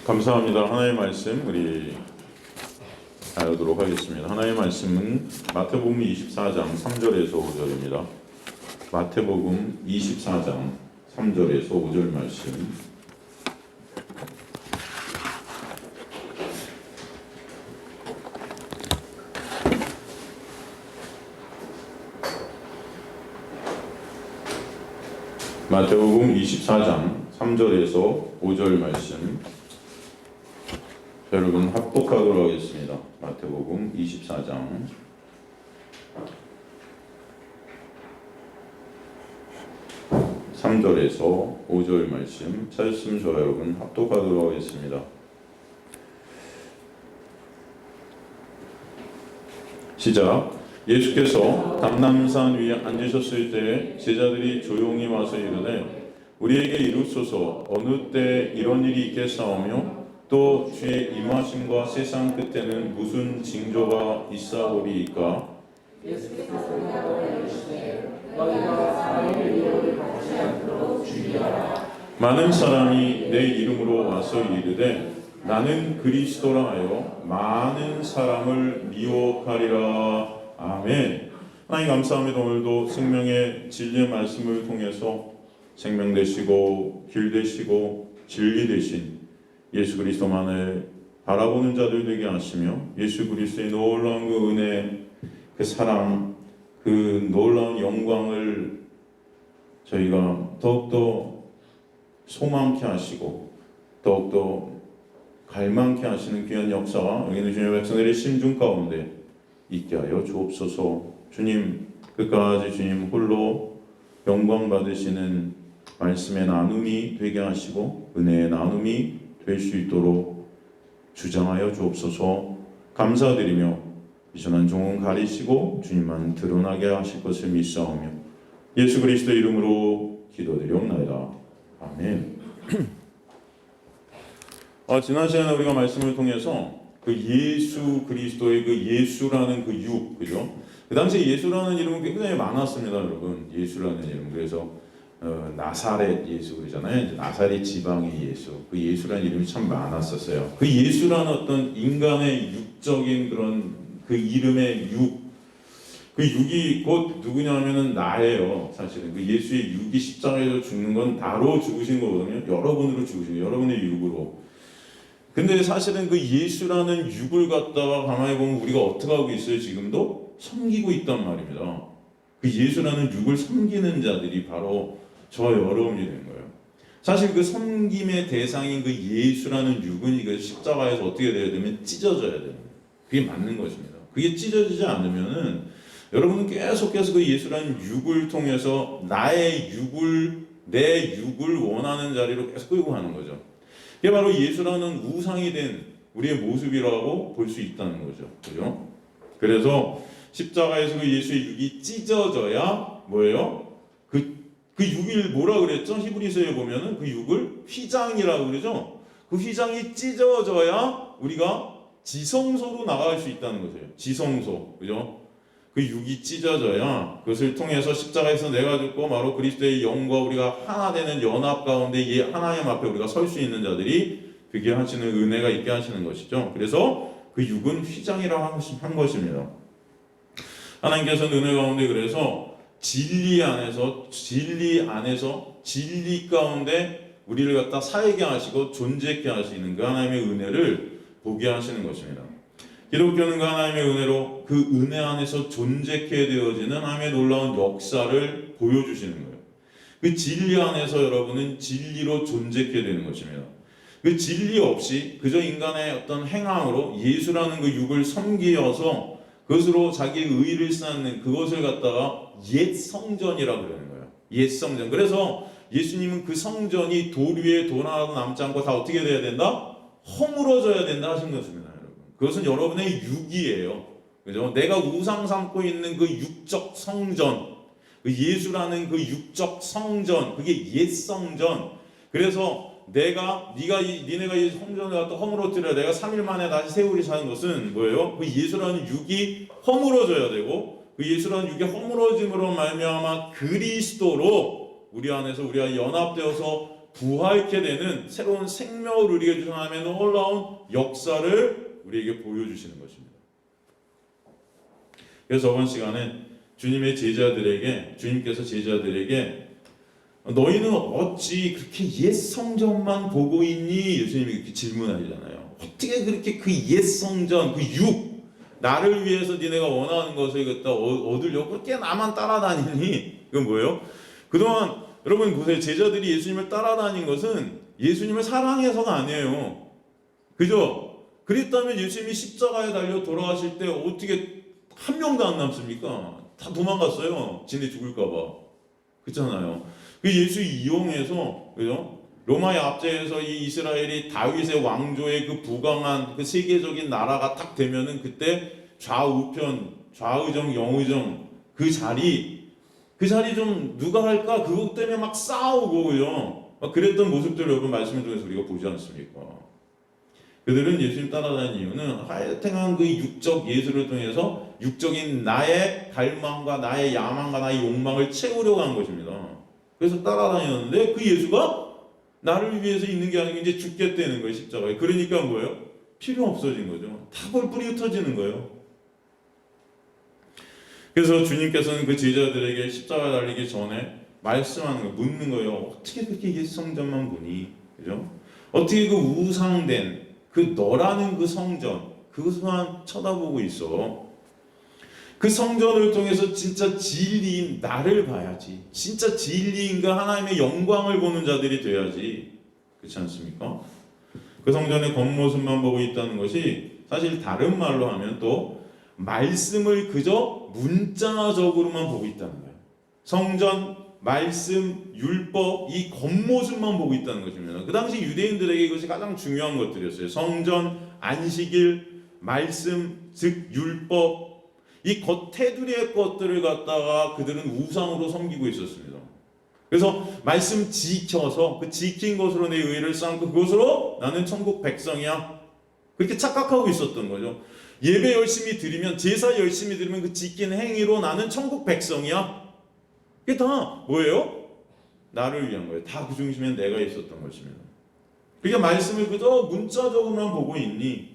감사합니다. 하나의 말씀 우리 나누도록 하겠습니다. 하나의 말씀은 마태복음 24장 3절에서 5절입니다. 마태복음 24장 3절에서 5절 말씀. 마태복음 24장 3절에서 5절 말씀. 여러분 합독하도록 하겠습니다. 마태복음 24장 3절에서 5절 말씀 찾으시면 좋아요. 여러분 합독하도록 하겠습니다. 시작. 예수께서 담남산 위에 앉으셨을 때 제자들이 조용히 와서 이르되 우리에게 이루소서 어느 때 이런 일이 있겠사오며 또 주의 임하심과 세상 끝에는 무슨 징조가 있사오리이까? 예수께서 대답하여 이르시되 너희가 사람의 미혹을 받지 않도록 주의하라. 많은 사람이 내 이름으로 와서 이르되 나는 그리스도라 하여 많은 사람을 미혹하리라. 아멘. 하나님 감사합니다. 오늘도 생명의 진리의 말씀을 통해서 생명 되시고 길 되시고 진리 되신 예수 그리스도만을 바라보는 자들 되게 하시며 예수 그리스도의 놀라운 그 은혜, 그 사랑, 그 놀라운 영광을 저희가 더욱더 소망케 하시고 더욱더 갈망케 하시는 귀한 역사와 여기 있는 주님의 백성들의 심중 가운데 있게 하여 주옵소서. 주님 끝까지 주님 홀로 영광 받으시는 말씀의 나눔이 되게 하시고 은혜의 나눔이 될 수 있도록 주장하여 주옵소서. 감사드리며 이전한 종은 가리시고 주님만 드러나게 하실 것을 믿사오며 예수 그리스도 이름으로 기도드리옵나이다. 아멘. 지난 시간에 우리가 말씀을 통해서 그 예수 그리스도의 그 예수라는 그 육, 그죠? 그 당시에 예수라는 이름은 굉장히 많았습니다, 여러분. 예수라는 이름. 그래서 나사렛 예수 그러잖아요. 이제 나사렛 지방의 예수. 그 예수라는 이름이 참 많았었어요. 그 예수라는 어떤 인간의 육적인 그런 그 이름의 육, 그 육이 곧 누구냐면은 나예요. 사실은 그 예수의 육이 십자가에서 죽는 건 나로 죽으신 거거든요. 여러분으로 죽으신 거예요. 여러분의 육으로. 근데 사실은 그 예수라는 육을 갖다가 가만히 보면 우리가 어떻게 하고 있어요? 지금도 섬기고 있단 말입니다. 그 예수라는 육을 섬기는 자들이 바로 저 여러분이 된 거예요. 사실 그 섬김의 대상인 그 예수라는 육은 이거 십자가에서 어떻게 돼야 되면 찢어져야 되는 거예요. 그게 맞는 것입니다. 그게 찢어지지 않으면은 여러분은 계속해서 그 예수라는 육을 통해서 나의 육을 내 육을 원하는 자리로 계속 끌고 가는 거죠. 이게 바로 예수라는 우상이 된 우리의 모습이라고 볼 수 있다는 거죠. 그죠? 그래서 십자가에서 그 예수의 육이 찢어져야 뭐예요? 그 육을 뭐라 그랬죠? 히브리서에 보면은 그 육을 휘장이라고 그러죠? 그 휘장이 찢어져야 우리가 지성소로 나갈 수 있다는 거죠. 지성소. 그죠? 그 육이 찢어져야 그것을 통해서 십자가에서 내가 죽고 바로 그리스도의 영과 우리가 하나 되는 연합 가운데 이 하나님 앞에 우리가 설 수 있는 자들이 그게 하시는 은혜가 있게 하시는 것이죠. 그래서 그 육은 휘장이라고 한 것입니다. 하나님께서는 은혜 가운데 그래서 진리 안에서 진리 가운데 우리를 갖다 살게 하시고 존재케 하시는 그 하나님의 은혜를 보게 하시는 것입니다. 기독교는 그 하나님의 은혜로 그 은혜 안에서 존재케 되어지는 하나님의 놀라운 역사를 보여주시는 거예요. 그 진리 안에서 여러분은 진리로 존재케 되는 것입니다. 그 진리 없이 그저 인간의 어떤 행함으로 예수라는 그 육을 섬기어서 그것으로 자기의 의의를 쌓는 그것을 갖다가 옛 성전이라고 그러는 거예요. 옛 성전. 그래서 예수님은 그 성전이 돌 위에 돌 하나도 남지 않고 다 어떻게 돼야 된다? 허물어져야 된다 하신 것입니다, 여러분. 그것은 여러분의 육이에요. 그죠? 내가 우상 삼고 있는 그 육적 성전, 그 예수라는 그 육적 성전, 그게 옛 성전. 그래서 니네가 이 성전을 갖다 허물어뜨려 내가 3일 만에 다시 세우리라는 것은 뭐예요? 그 예수라는 육이 허물어져야 되고 그 예수라는 육의 허물어짐으로 말미암아 그리스도로 우리 안에서 우리가 연합되어서 부활케 되는 새로운 생명을 우리에게 주신 하나님의 놀라운 역사를 우리에게 보여주시는 것입니다. 그래서 저번 시간에 주님께서 제자들에게 너희는 어찌 그렇게 옛 성전만 보고 있니? 예수님이 이렇게 질문하잖아요. 어떻게 그렇게 그 옛 성전, 그 나를 위해서 니네가 원하는 것을 갖다 얻으려고 그렇게 나만 따라다니니? 그건 뭐예요? 그동안 여러분 보세요. 제자들이 예수님을 따라다닌 것은 예수님을 사랑해서가 아니에요. 그죠? 그랬다면 예수님이 십자가에 달려 돌아가실 때 어떻게 한 명도 안 남습니까? 다 도망갔어요. 지네 죽을까봐. 그렇잖아요. 그 예수 이용해서, 그죠? 로마의 압제에서 이 이스라엘이 다윗의 왕조의 그 부강한 그 세계적인 나라가 딱 되면은 그때 좌우편, 좌의정, 영의정 그 자리 좀 누가 할까? 그것 때문에 막 싸우고, 그죠? 막 그랬던 모습들을 여러분 말씀을 통해서 우리가 보지 않습니까? 그들은 예수님 따라다니는 이유는 하여튼간 그 육적 예술을 통해서 육적인 나의 갈망과 나의 야망과 나의 욕망을 채우려고 한 것입니다. 그래서 따라다녔는데 그 예수가 나를 위해서 있는 게 아니고 이제 죽겠다는 거예요, 십자가에. 그러니까 뭐예요? 필요 없어진 거죠. 다 벌뿔이 흩어지는 거예요. 그래서 주님께서는 그 제자들에게 십자가에 달리기 전에 말씀하는 거, 묻는 거예요. 어떻게 그렇게 옛 성전만 보니? 그죠? 어떻게 그 우상된 그 너라는 그 성전 그것만 쳐다보고 있어. 그 성전을 통해서 진짜 진리인 나를 봐야지. 진짜 진리인가 하나님의 영광을 보는 자들이 돼야지. 그렇지 않습니까? 그 성전의 겉모습만 보고 있다는 것이 사실 다른 말로 하면 또 말씀을 그저 문자적으로만 보고 있다는 거예요. 성전, 말씀, 율법 이 겉모습만 보고 있다는 것입니다. 그 당시 유대인들에게 이것이 가장 중요한 것들이었어요. 성전, 안식일, 말씀, 즉 율법 이 겉테두리의 것들을 갖다가 그들은 우상으로 섬기고 있었습니다. 그래서 말씀 지켜서 그 지킨 것으로 내 의를 쌓고 그것으로 나는 천국 백성이야. 그렇게 착각하고 있었던 거죠. 예배 열심히 드리면 제사 열심히 드리면 그 지킨 행위로 나는 천국 백성이야. 그게 다 뭐예요? 나를 위한 거예요. 다 그 중심에 내가 있었던 것입니다. 그러니까 말씀을 그저 문자적으로만 보고 있니?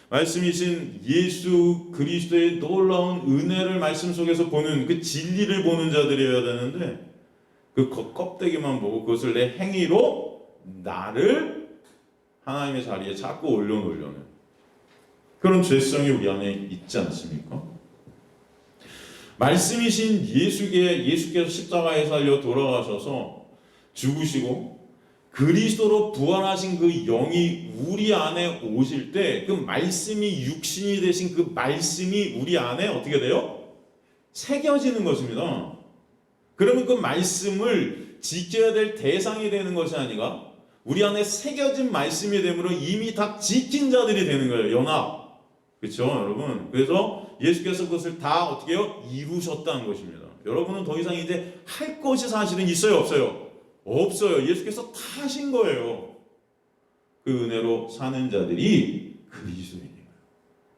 말씀이신 예수 그리스도의 놀라운 은혜를 말씀 속에서 보는 그 진리를 보는 자들이어야 되는데 그 껍데기만 보고 그것을 내 행위로 나를 하나님의 자리에 자꾸 올려놓으려는 그런 죄성이 우리 안에 있지 않습니까? 말씀이신 예수께서 십자가에 달려 돌아가셔서 죽으시고 그리스도로 부활하신 그 영이 우리 안에 오실 때 그 말씀이 육신이 되신 그 말씀이 우리 안에 어떻게 돼요? 새겨지는 것입니다. 그러면 그 말씀을 지켜야 될 대상이 되는 것이 아니라 우리 안에 새겨진 말씀이 되므로 이미 다 지킨 자들이 되는 거예요. 연합. 그렇죠, 여러분? 그래서 예수께서 그것을 다 어떻게 해요? 이루셨다는 것입니다. 여러분은 더 이상 이제 할 것이 사실은 있어요, 없어요? 없어요. 예수께서 다 하신 거예요. 그 은혜로 사는 자들이 그리스도인이에요.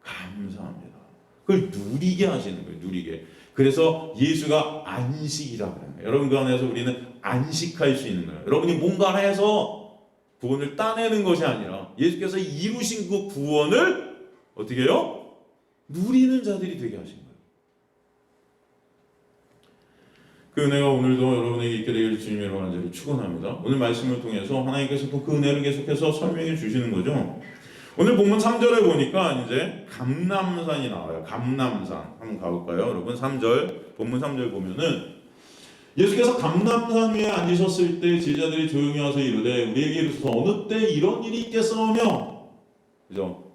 감사합니다. 그걸 누리게 하시는 거예요. 누리게. 그래서 예수가 안식이라고 해요. 여러분 그 안에서 우리는 안식할 수 있는 거예요. 여러분이 뭔가를 해서 구원을 따내는 것이 아니라 예수께서 이루신 그 구원을 어떻게 해요? 누리는 자들이 되게 하신 거예요. 그 은혜가 오늘도 여러분에게 있게 되기를 주님으로 간절히 축원합니다. 오늘 말씀을 통해서 하나님께서 또 그 은혜를 계속해서 설명해 주시는 거죠. 오늘 본문 3절에 보니까 이제 감람산이 나와요. 감람산. 한번 가볼까요? 여러분 3절, 본문 3절 보면은 예수께서 감람산 위에 앉으셨을 때 제자들이 조용히 와서 이르되 우리에게 이르소서 어느 때 이런 일이 있겠사오며, 그죠?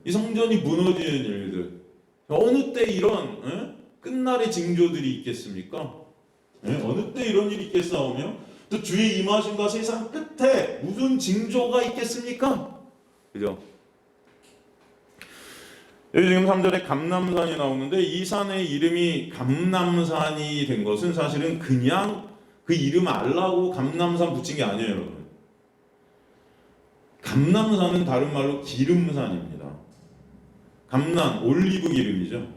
이 성전이 무너지는 일들, 어느 때 이런 끝날의 징조들이 있겠습니까? 어느 때 이런 일이 있겠사오며 또 주의 임하심과 세상 끝에 무슨 징조가 있겠습니까? 그죠? 여기 지금 3절에 감람산이 나오는데 이 산의 이름이 감람산이 된 것은 사실은 그냥 그 이름 알라고 감람산 붙인 게 아니에요, 여러분. 감람산은 다른 말로 기름산입니다. 감람, 올리브 기름이죠.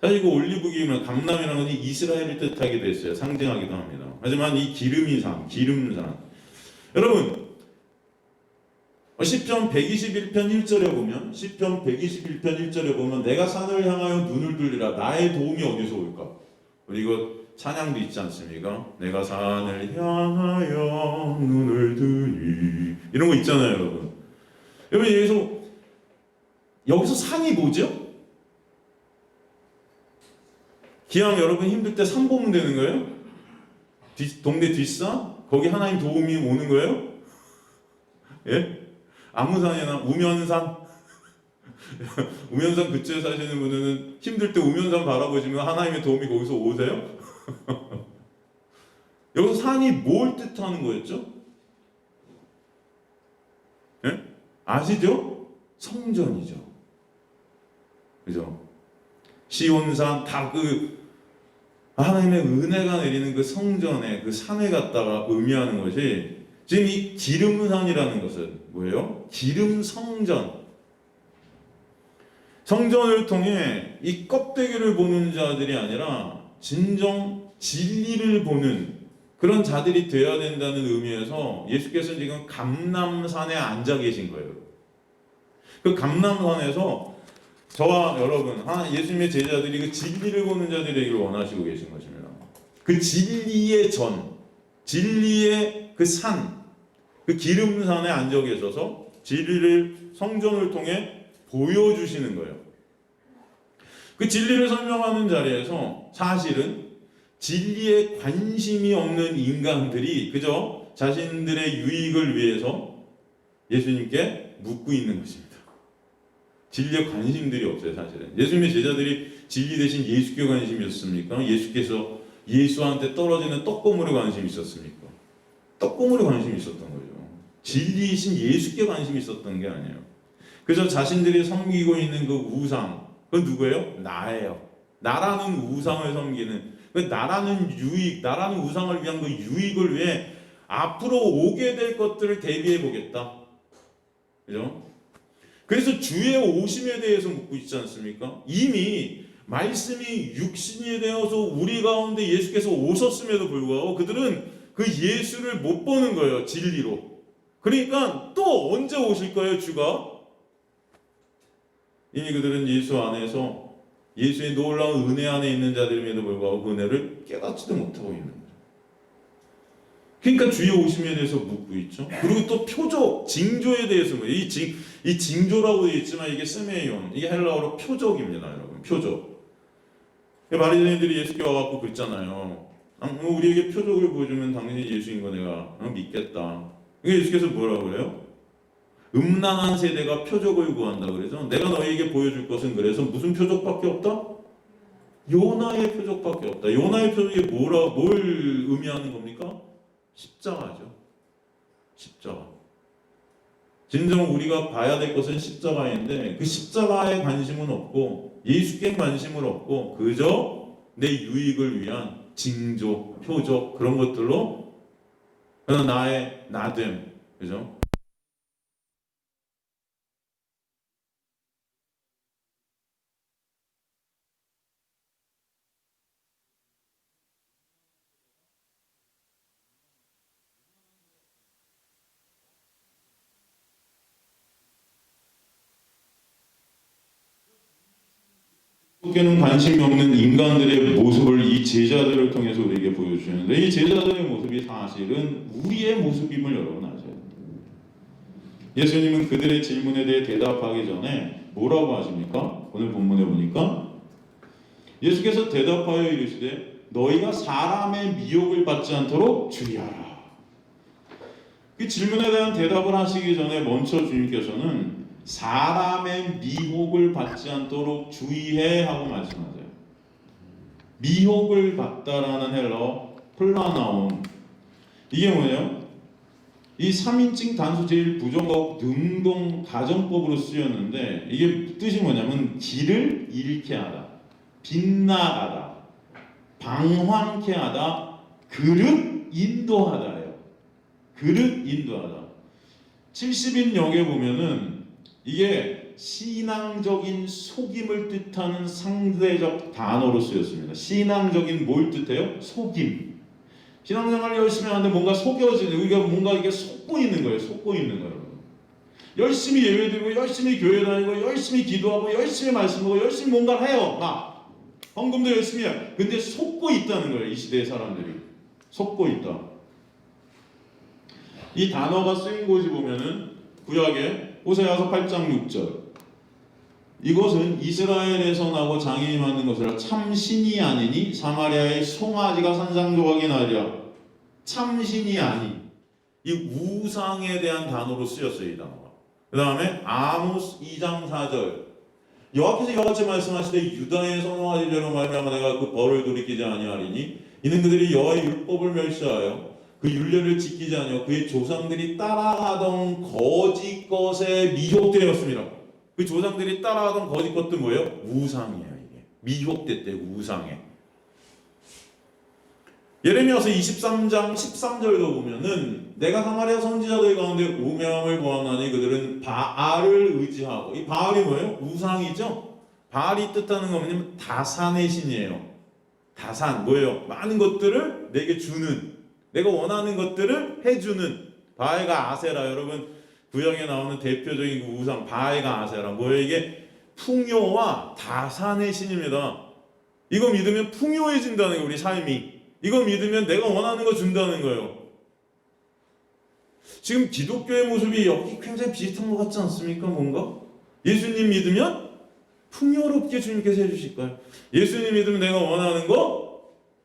사실 그 올리브 기름은 감람이라는 것이 이스라엘을 뜻하기도 했어요. 상징하기도 합니다. 하지만 이 기름산, 여러분 시편 121편 1절에 보면 내가 산을 향하여 눈을 들리라 나의 도움이 어디서 올까? 우리 이거 찬양도 있지 않습니까? 내가 산을 향하여 눈을 들이 이런 거 있잖아요, 여러분. 여기서 산이 뭐죠? 기왕 여러분 힘들 때 산 보면 되는 거예요? 동네 뒷산? 거기 하나님 도움이 오는 거예요? 예? 아무 산이나 우면산? 우면산 그쪽에 사시는 분들은 힘들 때 우면산 바라보시면 하나님의 도움이 거기서 오세요? 여기서 산이 뭘 뜻하는 거였죠? 예? 아시죠? 성전이죠. 그죠? 시온산 다 하나님의 은혜가 내리는 그 성전에 그 산에 갖다가 의미하는 것이 지금 이 기름산이라는 것은 뭐예요? 기름성전. 성전을 통해 이 껍데기를 보는 자들이 아니라 진정 진리를 보는 그런 자들이 되어야 된다는 의미에서 예수께서는 지금 감람산에 앉아 계신 거예요. 그 감람산에서 저와 여러분, 예수님의 제자들이 그 진리를 보는 자들이 되기를 원하시고 계신 것입니다. 그 진리의 전, 진리의 그 산, 그 기름산에 앉아 계셔서 진리를 성전을 통해 보여주시는 거예요. 그 진리를 설명하는 자리에서 사실은 진리에 관심이 없는 인간들이 그저 자신들의 유익을 위해서 예수님께 묻고 있는 것입니다. 진리에 관심들이 없어요, 사실은. 예수님의 제자들이 진리 대신 예수께 관심이 있었습니까? 예수께서 예수한테 떨어지는 떡고물에 관심이 있었습니까? 떡고물에 관심이 있었던 거죠. 진리이신 예수께 관심이 있었던 게 아니에요. 그래서 자신들이 섬기고 있는 그 우상, 그건 누구예요? 나예요. 나라는 우상을 섬기는, 그 나라는 유익, 나라는 우상을 위한 그 유익을 위해 앞으로 오게 될 것들을 대비해 보겠다. 그죠? 그래서 주의 오심에 대해서 묻고 있지 않습니까? 이미 말씀이 육신이 되어서 우리 가운데 예수께서 오셨음에도 불구하고 그들은 그 예수를 못 보는 거예요, 진리로. 그러니까 또 언제 오실 거예요, 주가? 이미 그들은 예수 안에서 예수의 놀라운 은혜 안에 있는 자들임에도 불구하고 그 은혜를 깨닫지도 못하고 있는 거예요. 그러니까 주의 오심에 대해서 묻고 있죠. 그리고 또 표적, 징조에 대해서 이 징조라고 되어 있지만 이게 세메이온, 이게 헬라어로 표적입니다, 여러분. 표적. 바리새인들이 예수께 와갖고 그랬잖아요. 우리에게 표적을 보여주면 당신이 예수인 거 내가 믿겠다. 예수께서 뭐라고 그래요? 음란한 세대가 표적을 구한다 그래서 내가 너희에게 보여줄 것은 그래서 무슨 표적밖에 없다? 요나의 표적밖에 없다. 요나의 표적이 뭘 의미하는 겁니까? 십자가죠. 십자가. 진정 우리가 봐야 될 것은 십자가인데 그 십자가에 관심은 없고 예수께 관심을 없고 그저 내 유익을 위한 징조, 표적 그런 것들로 나의 나됨, 그죠? 에게는 관심이 없는 인간들의 모습을 이 제자들을 통해서 우리에게 보여주시는데 이 제자들의 모습이 사실은 우리의 모습임을 여러분 아셔야 돼요. 예수님은 그들의 질문에 대해 대답하기 전에 뭐라고 하십니까? 오늘 본문에 보니까 예수께서 대답하여 이르시되 너희가 사람의 미혹을 받지 않도록 주의하라. 그 질문에 대한 대답을 하시기 전에 먼저 주님께서는 사람의 미혹을 받지 않도록 주의해 하고 말씀하세요. 미혹을 받다라는 헬라어 플라나온, 이게 뭐예요? 이 3인칭 단수 제일 부정하고 능동 가정법으로 쓰였는데 이게 뜻이 뭐냐면 길을 잃게 하다, 빗나가다, 방황케 하다, 그릇 인도하다예요. 그릇 인도하다. 70인역에 보면은 이게 신앙적인 속임을 뜻하는 상대적 단어로 쓰였습니다. 신앙적인 뭘 뜻해요? 속임. 신앙생활을 열심히 하는데 뭔가 속여지는, 우리가 뭔가 이게 속고 있는 거예요. 속고 있는 거예요. 열심히 예배드리고 열심히 교회 다니고 열심히 기도하고 열심히 말씀하고 열심히 뭔가를 해요. 막 헌금도 열심히 해요. 근데 속고 있다는 거예요. 이 시대의 사람들이 속고 있다. 이 단어가 쓰인 곳이 보면은 구약의 호세아서 8장 6절. 이것은 이스라엘에서 나고 장애히 만든 것이라 참신이 아니니 사마리아의 송아지가 산상조각이 나리라. 참신이 아니. 이 우상에 대한 단어로 쓰였어요. 이 단어가. 그 다음에 아모스 2장 4절. 여호와께서 이와 같이 말씀하시되 유다의 선호하지 죄로 말미암아 내가 그 벌을 돌이키지 아니하리니 이는 그들이 여호와의 율법을 멸시하여 그 율례를 지키지 아니하여 그의 조상들이 따라하던 거짓 것에 미혹되었습니다. 그 조상들이 따라하던 거짓 것도 뭐예요? 우상이에요. 이게 미혹됐대요. 우상에. 예레미야서 23장 13절도 보면은 내가 사마리아 선지자들 가운데 우명을 보았나니 그들은 바알을 의지하고, 이 바알이 뭐예요? 우상이죠. 바알이 뜻하는 거 뭐냐면 다산의 신이에요. 다산 뭐예요? 많은 것들을 내게 주는, 내가 원하는 것들을 해주는. 바알과 아세라, 여러분 구약에 나오는 대표적인 그 우상 바알과 아세라 뭐예요? 이게 풍요와 다산의 신입니다. 이거 믿으면 풍요해진다는 거예요. 우리 삶이. 이거 믿으면 내가 원하는 거 준다는 거예요. 지금 기독교의 모습이 여기 굉장히 비슷한 것 같지 않습니까? 뭔가? 예수님 믿으면 풍요롭게 주님께서 해주실 거예요. 예수님 믿으면 내가 원하는 거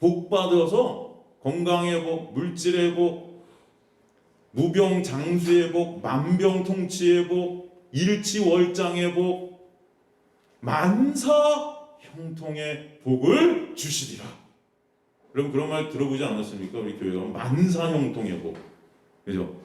복 받아서 건강의 복, 물질의 복, 무병장수의 복, 만병통치의 복, 일치월장의 복, 만사 형통의 복을 주시리라. 여러분 그런 말 들어보지 않았습니까? 우리 교회가 만사 형통의 복, 그죠?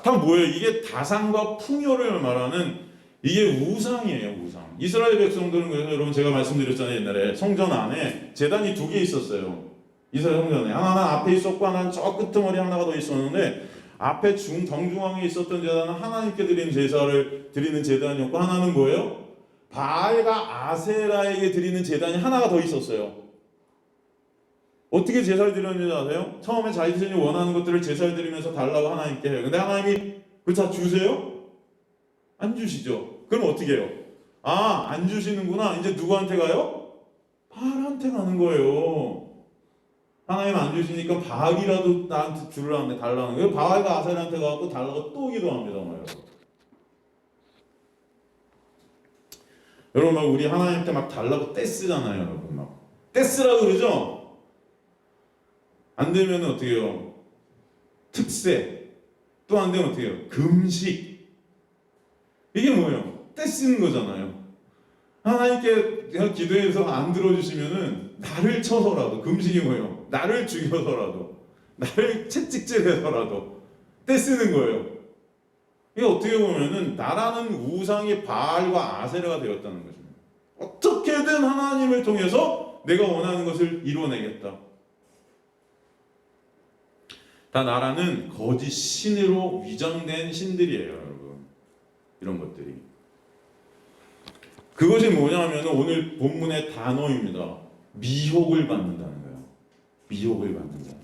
다 뭐예요? 이게 다산과 풍요를 말하는 이게 우상이에요. 우상. 이스라엘 백성들은 그래서 여러분 제가 말씀드렸잖아요. 옛날에 성전 안에 제단이 2개 있었어요. 이스라엘 성전에 하나는 앞에 있었고 하나는 저 끄트머리 하나가 더 있었는데 앞에 정중앙에 있었던 제단은 하나님께 드리는 제사를 드리는 제단이었고 하나는 뭐예요? 바알과 아세라에게 드리는 제단이 하나가 더 있었어요. 어떻게 제사를 드렸는지 아세요? 처음에 자신이 원하는 것들을 제사를 드리면서 달라고 하나님께 해요. 근데 하나님이 그거 다 주세요? 안 주시죠. 그럼 어떻게 해요? 아, 안 주시는구나. 이제 누구한테 가요? 바알한테 가는 거예요. 하나님 안 주시니까 바알이라도 나한테 주려는데 달라는 거예요. 바알과 아세라한테 가고 달라고 또 기도합니다. 여러분 막 우리 하나님한테 막 달라고 떼쓰잖아요. 여러분 막 떼쓰라고 그러죠? 안 되면 어떻게 해요? 특세. 또 안 되면 어떻게 해요? 금식. 이게 뭐예요? 떼쓰는 거잖아요. 하나님께 그냥 기도해서 안 들어주시면은 나를 쳐서라도, 금식이 뭐예요? 나를 죽여서라도, 나를 채찍질해서라도 떼쓰는 거예요. 이게 어떻게 보면은 나라는 우상이 바알과 아세라가 되었다는 것입니다. 어떻게든 하나님을 통해서 내가 원하는 것을 이루어내겠다. 다 나라는 거짓 신으로 위장된 신들이에요, 여러분. 이런 것들이. 그것이 뭐냐면 오늘 본문의 단어입니다. 미혹을 받는다는 거예요. 미혹을 받는다.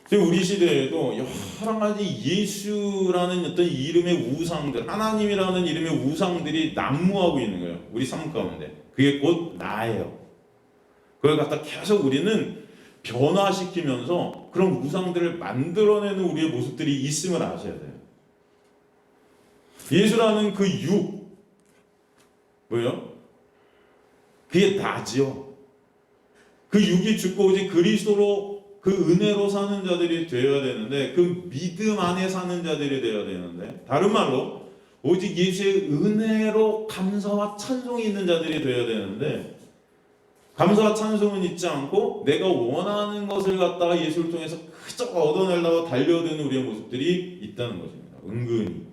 지금 우리 시대에도 여러 가지 예수라는 어떤 이름의 우상들, 하나님이라는 이름의 우상들이 난무하고 있는 거예요. 우리 삶 가운데. 그게 곧 나예요. 그걸 갖다 계속 우리는 변화시키면서 그런 우상들을 만들어내는 우리의 모습들이 있음을 아셔야 돼요. 예수라는 그 육, 뭐예요? 그게 나지요. 그 육이 죽고 오직 그리스도로 그 은혜로 사는 자들이 되어야 되는데, 그 믿음 안에 사는 자들이 되어야 되는데, 다른 말로 오직 예수의 은혜로 감사와 찬송이 있는 자들이 되어야 되는데, 감사와 찬송은 있지 않고 내가 원하는 것을 갖다가 예수를 통해서 그저 얻어내려고 달려드는 우리의 모습들이 있다는 것입니다. 은근히.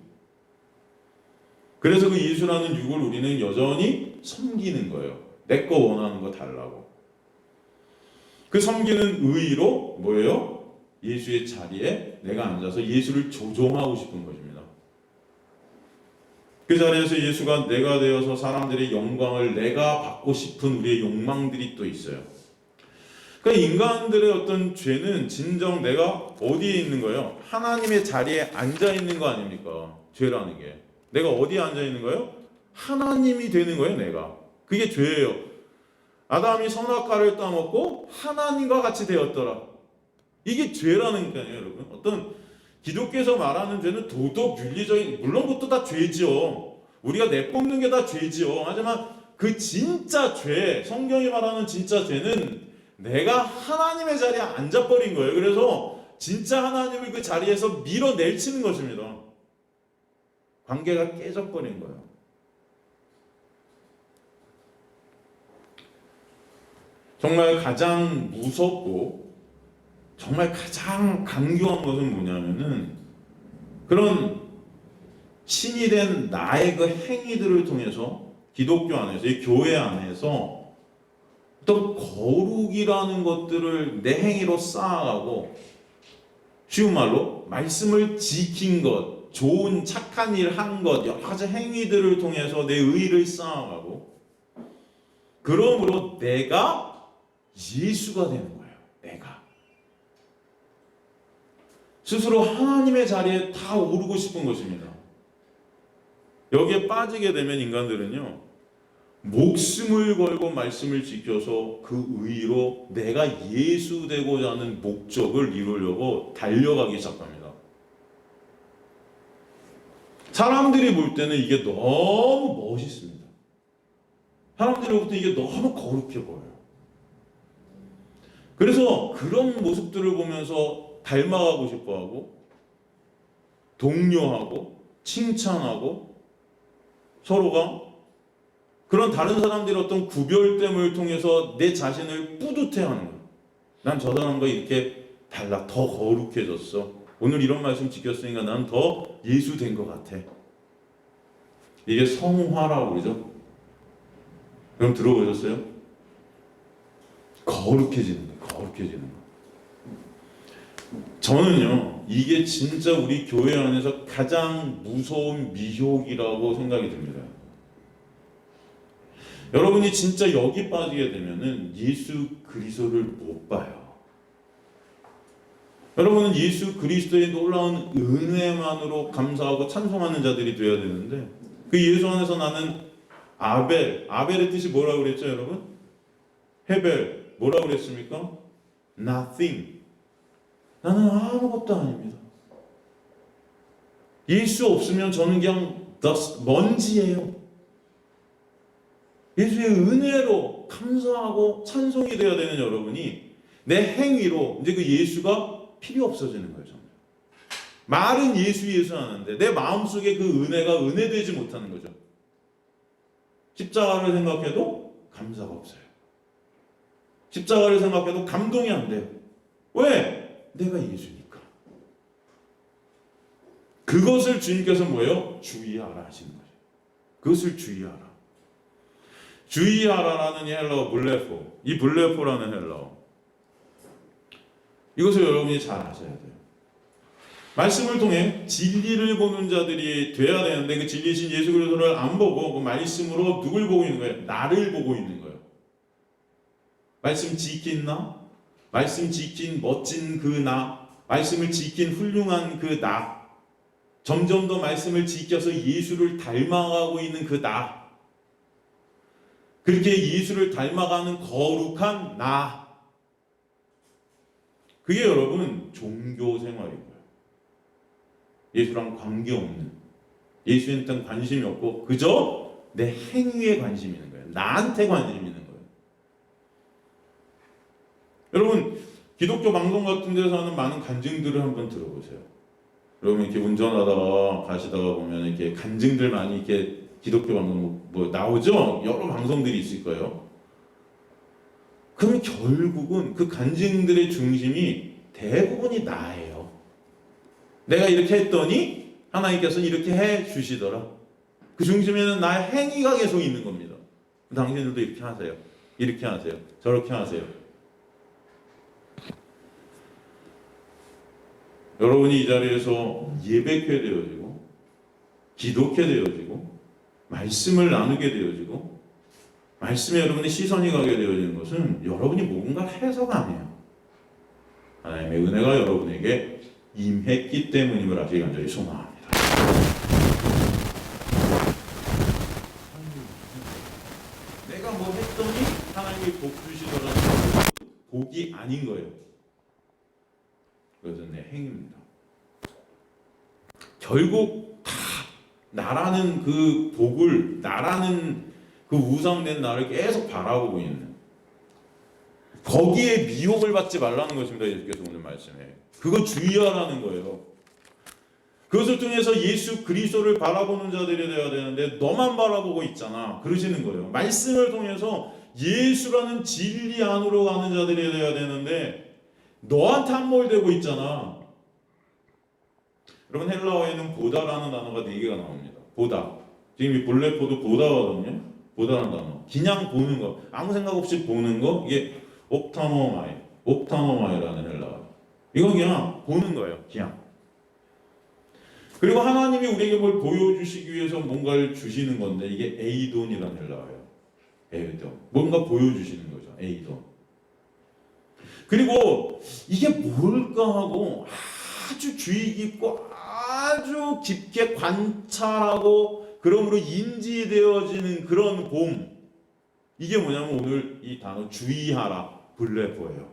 그래서 그 예수라는 육을 우리는 여전히 섬기는 거예요. 내 거 원하는 거 달라고. 그 섬기는 의의로 뭐예요? 예수의 자리에 내가 앉아서 예수를 조종하고 싶은 것입니다. 그 자리에서 예수가 내가 되어서 사람들의 영광을 내가 받고 싶은 우리의 욕망들이 또 있어요. 그러니까 인간들의 어떤 죄는 진정 내가 어디에 있는 거예요? 하나님의 자리에 앉아 있는 거 아닙니까? 죄라는 게. 내가 어디에 앉아 있는 거예요? 하나님이 되는 거예요, 내가. 그게 죄예요. 아담이 선악과를 따먹고 하나님과 같이 되었더라. 이게 죄라는 거예요, 여러분. 어떤 기독교에서 말하는 죄는 도덕, 윤리적인, 물론 그것도 다 죄지요. 우리가 내뿜는 게 다 죄지요. 하지만 그 진짜 죄, 성경이 말하는 진짜 죄는 내가 하나님의 자리에 앉아버린 거예요. 그래서 진짜 하나님을 그 자리에서 밀어내치는 것입니다. 관계가 깨져버린 거예요. 정말 가장 무섭고 정말 가장 강교한 것은 뭐냐면은 그런 신이 된 나의 그 행위들을 통해서 기독교 안에서, 이 교회 안에서 어떤 거룩이라는 것들을 내 행위로 쌓아가고, 쉬운 말로 말씀을 지킨 것, 좋은 착한 일 한 것, 여러 가지 행위들을 통해서 내 의의를 쌓아가고, 그러므로 내가 예수가 되는 거예요. 내가 스스로 하나님의 자리에 다 오르고 싶은 것입니다. 여기에 빠지게 되면 인간들은요, 목숨을 걸고 말씀을 지켜서 그 의의로 내가 예수 되고자 하는 목적을 이루려고 달려가기 시작합니다. 사람들이 볼 때는 이게 너무 멋있습니다. 사람들로부터 이게 너무 거룩해 보여요. 그래서 그런 모습들을 보면서 닮아가고 싶어하고, 동료하고, 칭찬하고, 서로가 그런 다른 사람들의 어떤 구별됨을 통해서 내 자신을 뿌듯해하는 거예요. 난 저 사람과 이렇게 달라, 더 거룩해졌어. 오늘 이런 말씀 지켰으니까 난 더 예수 된 것 같아. 이게 성화라고 그러죠. 그럼 들어보셨어요? 거룩해지는 거예요. 거룩해지는 거. 저는요, 이게 진짜 우리 교회 안에서 가장 무서운 미혹이라고 생각이 듭니다. 여러분이 진짜 여기 빠지게 되면은 예수 그리스도를 못 봐요. 여러분은 예수 그리스도의 놀라운 은혜만으로 감사하고 찬송하는 자들이 되어야 되는데, 그 예수 안에서 나는 아벨의 뜻이 뭐라고 그랬죠, 여러분? 헤벨, 뭐라고 그랬습니까? Nothing. 나는 아무것도 아닙니다. 예수 없으면 저는 그냥 먼지예요. 예수의 은혜로 감사하고 찬송이 되어야 되는 여러분이 내 행위로 이제 그 예수가 필요 없어지는 거예요. 정말. 말은 예수 하는데 내 마음속에 그 은혜가 은혜되지 못하는 거죠. 십자가를 생각해도 감사가 없어요. 십자가를 생각해도 감동이 안 돼요. 왜? 내가 예수니까. 그것을 주님께서 뭐예요? 주의하라 하시는 거예요. 그것을 주의하라. 주의하라라는 이 헬라어 블레포, 이 블레포라는 헬라어, 이것을 여러분이 잘 아셔야 돼요. 말씀을 통해 진리를 보는 자들이 돼야 되는데, 그 진리신 예수 그리스도를 안 보고 그 말씀으로 누굴 보고 있는 거예요? 나를 보고 있는 거예요. 말씀 지킨 나, 말씀 지킨 멋진 그 나, 말씀을 지킨 훌륭한 그 나, 점점 더 말씀을 지켜서 예수를 닮아가고 있는 그 나, 그렇게 예수를 닮아가는 거룩한 나, 그게 여러분 종교 생활이고요. 예수랑 관계없는, 예수에 대한 관심이 없고 그저 내 행위에 관심이 있는 거예요. 나한테 관심이 있는 거예요. 여러분, 기독교 방송 같은 데서 하는 많은 간증들을 한번 들어보세요. 여러분, 이렇게 운전하다가 가시다가 보면 이렇게 간증들 많이 이렇게 기독교 방송 뭐 나오죠? 여러 방송들이 있을 거예요. 그럼 결국은 그 간증들의 중심이 대부분이 나예요. 내가 이렇게 했더니 하나님께서 이렇게 해 주시더라. 그 중심에는 나의 행위가 계속 있는 겁니다. 당신들도 이렇게 하세요. 이렇게 하세요. 저렇게 하세요. 여러분이 이 자리에서 예배케 되어지고, 기도케 되어지고, 말씀을 나누게 되어지고, 말씀에 여러분의 시선이 가게 되어지는 것은 여러분이 뭔가를 해서가 아니에요. 하나님의 은혜가 여러분에게 임했기 때문임을 아주 간절히 소망합니다. 내가 뭐 했더니 하나님이 복 주시더라는 복이 아닌 거예요. 그것은 내 행위입니다. 결국 다 나라는 그 복을, 나라는 그 우상된 나를 계속 바라보고 있는, 거기에 미혹을 받지 말라는 것입니다. 예수께서 오늘 말씀에 그거 주의하라는 거예요. 그것을 통해서 예수 그리스도를 바라보는 자들이 되어야 되는데 너만 바라보고 있잖아, 그러시는 거예요. 말씀을 통해서 예수라는 진리 안으로 가는 자들이 되어야 되는데 너한테 함몰되고 있잖아. 여러분, 헬라어에는 보다라는 단어가 4개가 나옵니다. 보다. 지금 이 블레포도 보다거든요. 보다라는 단어. 그냥 보는 거, 아무 생각 없이 보는 거, 이게 옵타노마이라는 헬라어. 이건 그냥 보는 거예요. 그냥. 그리고 하나님이 우리에게 뭘 보여주시기 위해서 뭔가를 주시는 건데, 이게 에이돈이라는 헬라어예요. 에이돈. 뭔가 보여주시는 거죠. 에이돈. 그리고 이게 뭘까 하고 아주 주의 깊고 아주 깊게 관찰하고 그러므로 인지되어지는 그런 봄, 이게 뭐냐면 오늘 이 단어 주의하라, 블레포예요.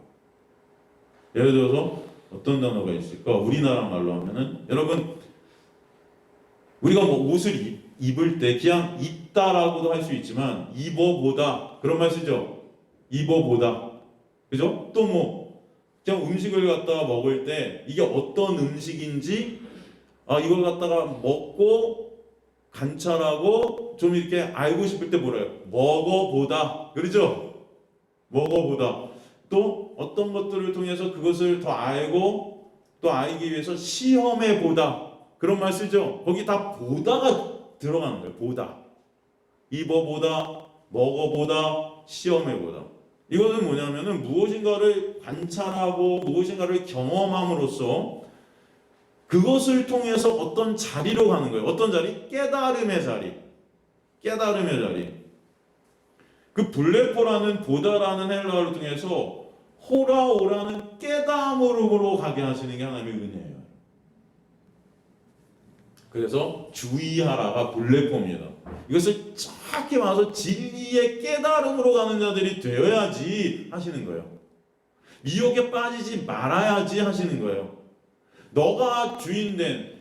예를 들어서 어떤 단어가 있을까? 우리나라 말로 하면은, 여러분, 우리가 뭐 옷을 입을 때 그냥 입다라고도 할 수 있지만 입어보다, 그런 말 쓰죠. 입어보다, 그죠? 또 뭐 그냥 음식을 갖다가 먹을 때 이게 어떤 음식인지 이걸 갖다가 먹고 관찰하고 좀 이렇게 알고 싶을 때 뭐래요? 먹어보다, 그렇죠? 먹어보다. 또 어떤 것들을 통해서 그것을 더 알고 또 알기 위해서 시험해보다, 그런 말 쓰죠. 거기 다 보다가 들어가는 거예요. 보다. 입어보다, 먹어보다, 시험해보다. 이것은 뭐냐면은 무엇인가를 관찰하고 무엇인가를 경험함으로써 그것을 통해서 어떤 자리로 가는 거예요. 어떤 자리? 깨달음의 자리. 깨달음의 자리. 그 블레포라는 보다라는 헬라어를 통해서 호라오라는 깨달음으로 가게 하시는 게 하나님의 은혜예요. 그래서 주의하라가 블레포입니다. 이것을 정확히 말해서 진리의 깨달음으로 가는 자들이 되어야지 하시는 거예요. 미혹에 빠지지 말아야지 하시는 거예요. 너가 주인된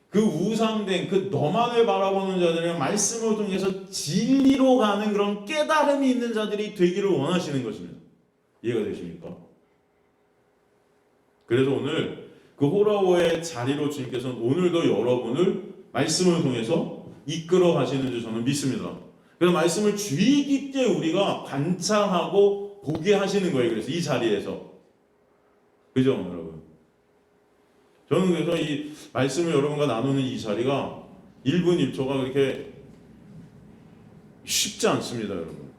그 우상된 그 너만을 바라보는 자들이랑 말씀을 통해서 진리로 가는 그런 깨달음이 있는 자들이 되기를 원하시는 것입니다. 이해가 되십니까? 그래서 오늘 그 호라오의 자리로 주님께서는 오늘도 여러분을 말씀을 통해서 이끌어 가시는 줄 저는 믿습니다. 그래서 말씀을 주의 깊게 우리가 관찰하고 보게 하시는 거예요. 그래서 이 자리에서, 그죠, 여러분? 저는 그래서 이 말씀을 여러분과 나누는 이 자리가 1분 1초가 그렇게 쉽지 않습니다, 여러분.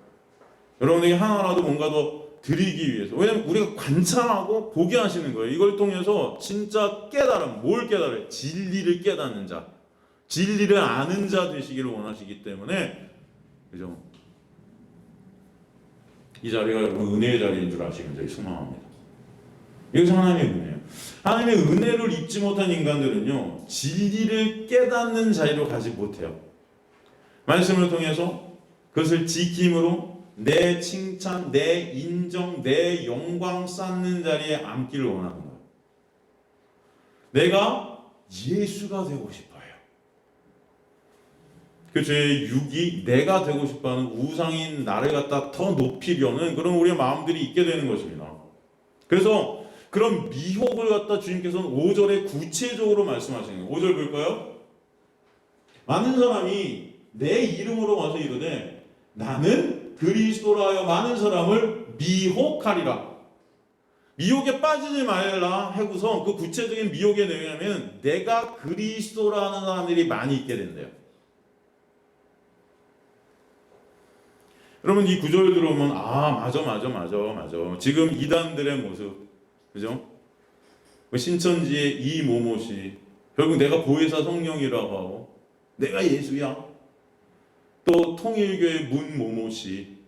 여러분에게 하나라도 뭔가 더 드리기 위해서. 왜냐면 우리가 관찰하고 보게 하시는 거예요. 이걸 통해서 진짜 깨달음, 뭘 깨달아요? 진리를 깨닫는 자, 진리를 아는 자 되시기를 원하시기 때문에, 그죠? 이 자리가 여러분 은혜의 자리인 줄 아시면 저희 소망합니다. 이것이 하나님의 은혜예요. 하나님의 은혜를 입지 못한 인간들은요, 진리를 깨닫는 자리로 가지 못해요. 말씀을 통해서 그것을 지킴으로 내 칭찬, 내 인정, 내 영광 쌓는 자리에 앉기를 원하는 거예요. 내가 예수가 되고 싶어요. 그 제 육이 내가 되고 싶어하는 우상인 나를 갖다 더 높이려는 그런 우리의 마음들이 있게 되는 것입니다. 그래서 그런 미혹을 갖다 주님께서는 5절에 구체적으로 말씀하시는 거예요. 5절 볼까요? 많은 사람이 내 이름으로 와서 이르되 나는 그리스도라 하여 많은 사람을 미혹하리라. 미혹에 빠지지 말라 하고서 그 구체적인 미혹의 내용이 하면 내가 그리스도라는 사람들이 많이 있게 된대요. 여러분, 이 구절 들어오면 맞아. 지금 이단들의 모습, 그죠? 신천지의 이모모씨, 결국 내가 보혜사 성령이라고 하고 내가 예수야. 또 통일교의 문모모씨,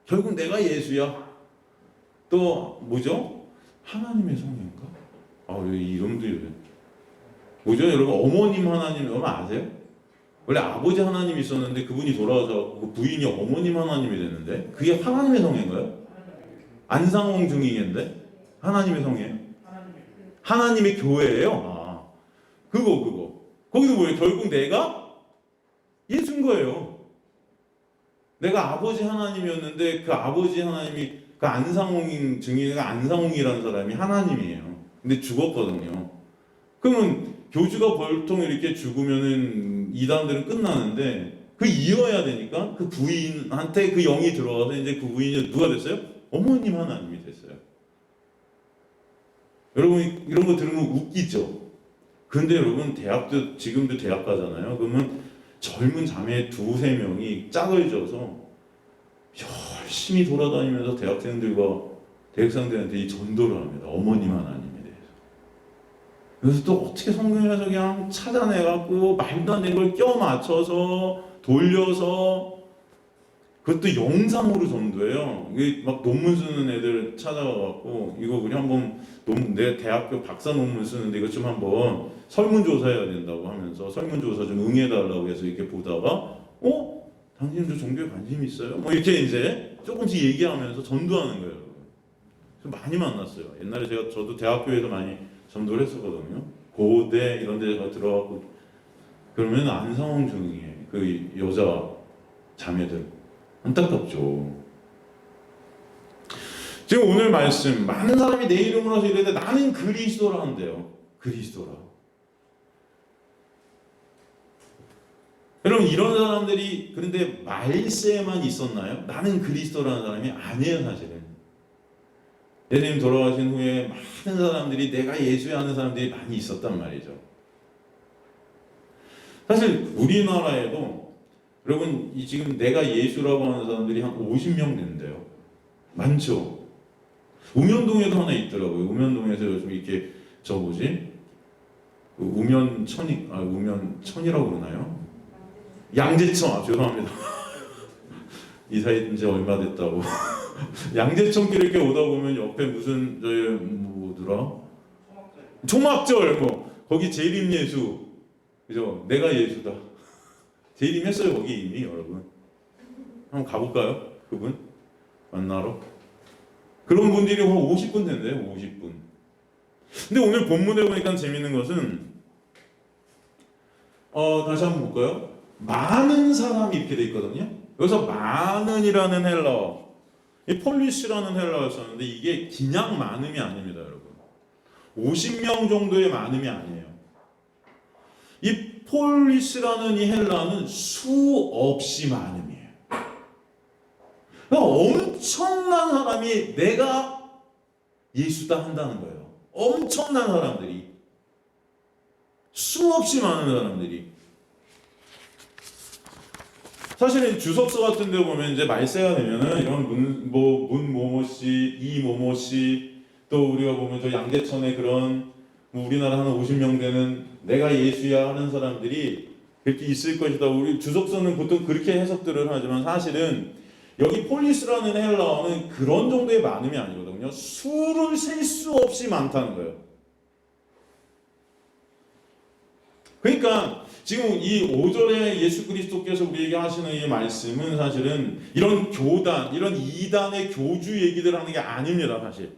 결국 내가 예수야. 또 뭐죠? 하나님의 성인가? 이 이름도 뭐죠? 여러분 어머님 하나님 여러분 아세요? 원래 아버지 하나님이 있었는데 그분이 돌아와서 그 부인이 어머님 하나님이 됐는데 그게 하나님의 성인가요? 안상홍 증인인데 하나님의 성이에요? 하나님의 교회예요? 그거 거기도 뭐예요? 결국 내가 예수인 거예요. 내가 아버지 하나님이었는데 그 아버지 하나님이 그 안상홍 증인가 안상홍이라는 사람이 하나님이에요. 근데 죽었거든요. 그러면 교주가 보통 이렇게 죽으면은 이단들은 끝나는데 그 이어야 되니까 그 부인한테 그 영이 들어가서 이제 그 부인이 누가 됐어요? 어머님 하나님이 됐어요. 여러분 이런 거 들으면 웃기죠? 근데 여러분 지금도 대학 가잖아요. 그러면 젊은 자매 두세 명이 짝을 져서 열심히 돌아다니면서 대학생들한테 이 전도를 합니다. 어머님 하나님에 대해서. 그래서 또 어떻게 성경에서 그냥 찾아내갖고 말도 안 되는 걸 껴 맞춰서 돌려서 그것도 영상으로 전도해요. 이게 막 논문 쓰는 애들 찾아가갖고 이거 우리 한번 내 대학교 박사 논문 쓰는데 이것 좀 한번 설문조사해야 된다고 하면서 설문조사 좀 응해달라고 해서 이렇게 보다가 당신도 종교에 관심 있어요? 뭐 이렇게 이제 조금씩 얘기하면서 전도하는 거예요. 많이 만났어요. 옛날에 저도 대학교에서 많이 전도를 했었거든요. 고대 이런 데가 들어가고 그러면 안상홍 중에 그 여자 자매들 안타깝죠. 지금 오늘 말씀 많은 사람이 내 이름으로 해서 이러는데 나는 그리스도라 한대요. 그리스도라. 여러분 이런 사람들이 그런데 말세에만 있었나요? 나는 그리스도라는 사람이 아니에요 사실은. 예수님 돌아가신 후에 많은 사람들이 내가 예수야 하는 사람들이 많이 있었단 말이죠. 사실 우리나라에도 여러분 지금 내가 예수라고 하는 사람들이 한 50명 된대요. 많죠. 우면동에도 하나 있더라고요. 우면동에서 요즘 이렇게 우면천이라고 그러나요? 양재천, 죄송합니다. 이사해 이제 얼마 됐다고. 양재천길 이렇게 오다 보면 옆에 무슨 뭐더라? 초막절 거기 재림예수, 그죠? 내가 예수다. 재림했어요 거기 이미 여러분. 한번 가볼까요? 그분 만나러. 그런 분들이 한 50분 된대요. 50분. 근데 오늘 본문에 보니까 재밌는 것은 다시 한번 볼까요? 많은 사람이 이렇게 돼 있거든요. 여기서 많은이라는 헬라어, 이 폴리스라는 헬라어였었는데 이게 그냥 많음이 아닙니다, 여러분. 50명 정도의 많음이 아니에요. 이 폴리스라는 이 헬라어는 수없이 많음이에요. 그러니까 엄청난 사람이 내가 예수다 한다는 거예요. 엄청난 사람들이, 수없이 많은 사람들이. 사실은 주석서 같은 데 보면 이제 말세가 되면은 이런 문모모씨, 이모모씨, 또 우리가 보면 저 양재천에 그런 우리나라 한 50명 되는 내가 예수야 하는 사람들이 그렇게 있을 것이다. 우리 주석서는 보통 그렇게 해석들을 하지만 사실은 여기 폴리스라는 헬라어는 그런 정도의 많음이 아니거든요. 수를 셀 수 없이 많다는 거예요. 그러니까 지금 이 5절에 예수 그리스도께서 우리에게 하시는 이 말씀은 사실은 이런 교단, 이런 이단의 교주 얘기들 하는 게 아닙니다, 사실.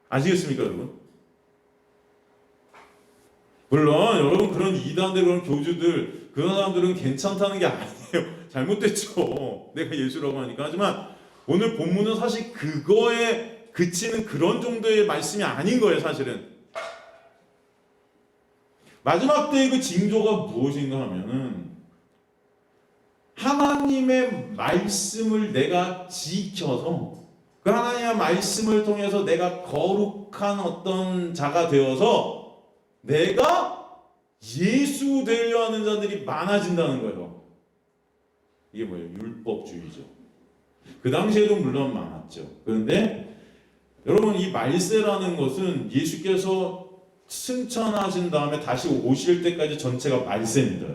아시겠습니까, 여러분? 물론 여러분 그런 이단들, 그런 교주들, 그런 사람들은 괜찮다는 게 아니에요. 잘못됐죠. 내가 예수라고 하니까. 하지만 오늘 본문은 사실 그거에 그치는 그런 정도의 말씀이 아닌 거예요, 사실은. 마지막 때의 그 징조가 무엇인가 하면은 하나님의 말씀을 내가 지켜서 그 하나님의 말씀을 통해서 내가 거룩한 어떤 자가 되어서 내가 예수 되려 하는 자들이 많아진다는 거예요. 이게 뭐예요? 율법주의죠. 그 당시에도 물론 많았죠. 그런데 여러분 이 말세라는 것은 예수께서 승천하신 다음에 다시 오실 때까지 전체가 말세입니다.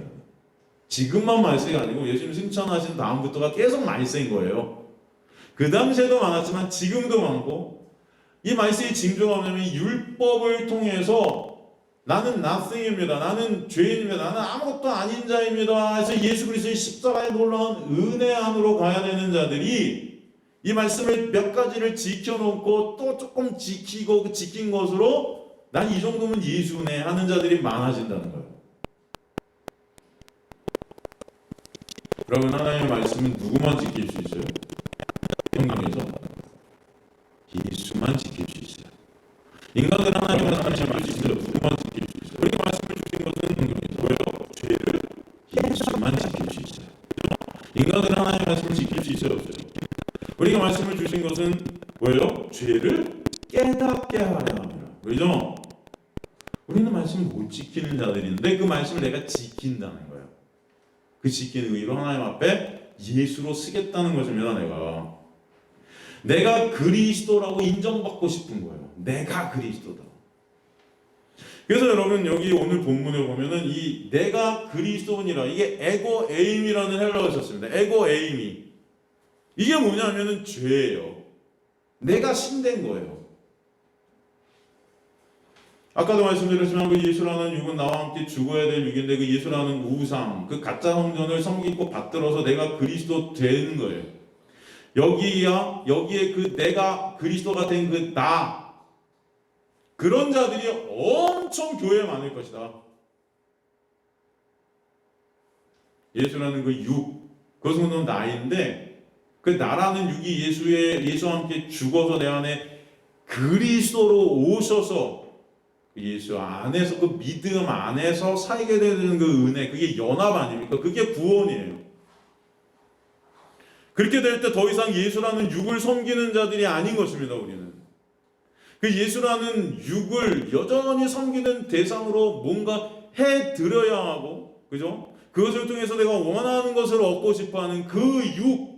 지금만 말세가 아니고 예수님 승천하신 다음부터가 계속 말세인 거예요. 그 당시에도 많았지만 지금도 많고, 이 말씀의 징조가 뭐냐면 율법을 통해서 나는 nothing입니다. 나는 죄인입니다. 나는 아무것도 아닌 자입니다. 그래서 예수 그리스도의 십자가의 놀라운 은혜 안으로 가야 되는 자들이 이 말씀을 몇 가지를 지켜놓고 또 조금 지키고 지킨 것으로 난 이 정도면 예수네 하는 자들이 많아진다는 거예요. 여러분, 하나님의 말씀은 누구만 지킬 수 있어요? 성경에서 예수만 지킬 수 있어요. 인간들 하나님의 말씀을 누구만 지킬 수 있어요? 우리가 말씀을 주신 것은 성경에서 뭐예요? 죄를 예수만 지킬 수 있어요. 인간들 하나님의 말씀을 지킬 수 있어요, 없어요? 우리가 말씀을 주신 것은 뭐예요? 죄를 깨닫게 하려 합니다. 그죠? 우리는 말씀을 못 지키는 자들인데 그 말씀을 내가 지킨다는 거예요. 그 지키는 의로 하나님 앞에 예수로 쓰겠다는 것입니다. 내가 그리스도라고 인정받고 싶은 거예요. 내가 그리스도다. 그래서 여러분, 여기 오늘 본문에 보면은 이 내가 그리스도니라, 이게 에고 에임이라는 헬라어가 있었습니다. 에고 에임이 이게 뭐냐면은 죄예요. 내가 신된 거예요. 아까도 말씀드렸지만 그 예수라는 육은 나와 함께 죽어야 될 육인데, 그 예수라는 우상, 그 가짜 성전을 섬기고 받들어서 내가 그리스도 되는 거예요. 여기에 그 내가 그리스도가 된 그 나, 그런 자들이 엄청 교회에 많을 것이다. 예수라는 그 육, 그것은 나인데, 그 나라는 육이 예수와 함께 죽어서 내 안에 그리스도로 오셔서 예수 안에서, 그 믿음 안에서 살게 되는 그 은혜, 그게 연합 아닙니까? 그게 구원이에요. 그렇게 될 때 더 이상 예수라는 육을 섬기는 자들이 아닌 것입니다. 우리는 그 예수라는 육을 여전히 섬기는 대상으로 뭔가 해드려야 하고, 그죠? 그것을 통해서 내가 원하는 것을 얻고 싶어하는 그 육,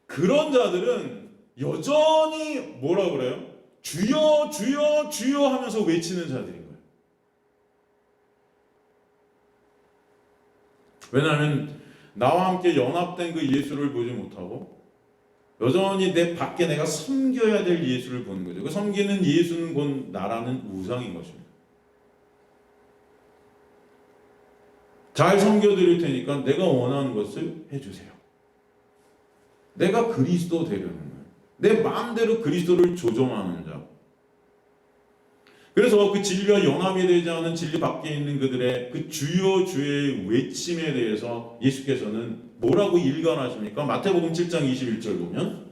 그런 자들은 여전히 뭐라 그래요? 주여 주여 주여 하면서 외치는 자들인 거예요. 왜냐하면 나와 함께 연합된 그 예수를 보지 못하고 여전히 내 밖에 내가 섬겨야 될 예수를 보는 거죠. 그 섬기는 예수는 곧 나라는 우상인 것입니다. 잘 섬겨드릴 테니까 내가 원하는 것을 해주세요. 내가 그리스도 되려는 거예요. 내 마음대로 그리스도를 조종하는 자. 그래서 그 진리와 연합이 되지 않은 진리 밖에 있는 그들의 그 주여 주의 외침에 대해서 예수께서는 뭐라고 일관하십니까? 마태복음 7장 21절 보면,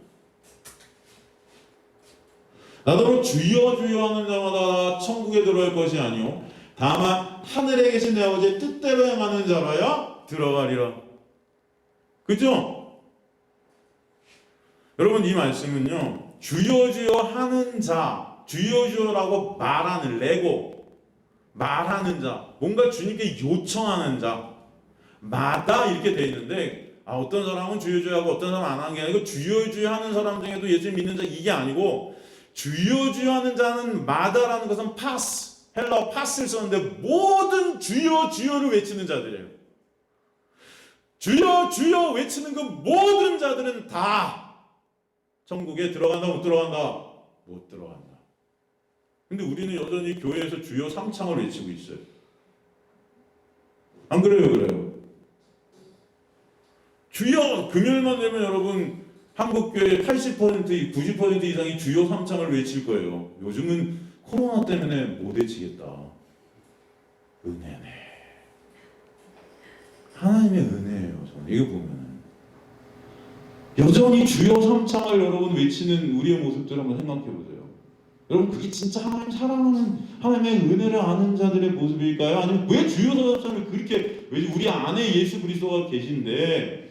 나더러 주여 주여 하는 자마다 천국에 들어갈 것이 아니요 다만 하늘에 계신 내 아버지의 뜻대로 행하는 자라야 들어가리라. 그죠? 여러분, 이 말씀은요, 주여 주여 하는 자, 주여 주여라고 말하는, 레고, 말하는 자, 뭔가 주님께 요청하는 자 마다 이렇게 되어 있는데, 어떤 사람은 주여 주여 하고 어떤 사람은 안 하는 게 아니고, 주여 주여 하는 사람 중에도 예수 믿는 자, 이게 아니고, 주여 주여 하는 자는 마다라는 것은 파스, 헬라어 파스를 썼는데 모든 주여 주여를 외치는 자들이에요. 주여 주여 외치는 그 모든 자들은 다 천국에 들어간다, 못 들어간다? 못 들어간다. 근데 우리는 여전히 교회에서 주여 삼창을 외치고 있어요. 안 그래요? 그래요. 주여! 금요일만 되면 여러분 한국교회 80%, 90% 이상이 주여 삼창을 외칠 거예요. 요즘은 코로나 때문에 못 외치겠다. 은혜네. 하나님의 은혜예요. 저는 이거 보면 여전히 주여 삼창을 여러분 외치는 우리의 모습들 한번 생각해 보세요. 여러분, 그게 진짜 하나님 사랑하는, 하나님의 은혜를 아는 자들의 모습일까요? 아니면 왜 주여 삼창을 그렇게, 왜 우리 안에 예수 그리스도가 계신데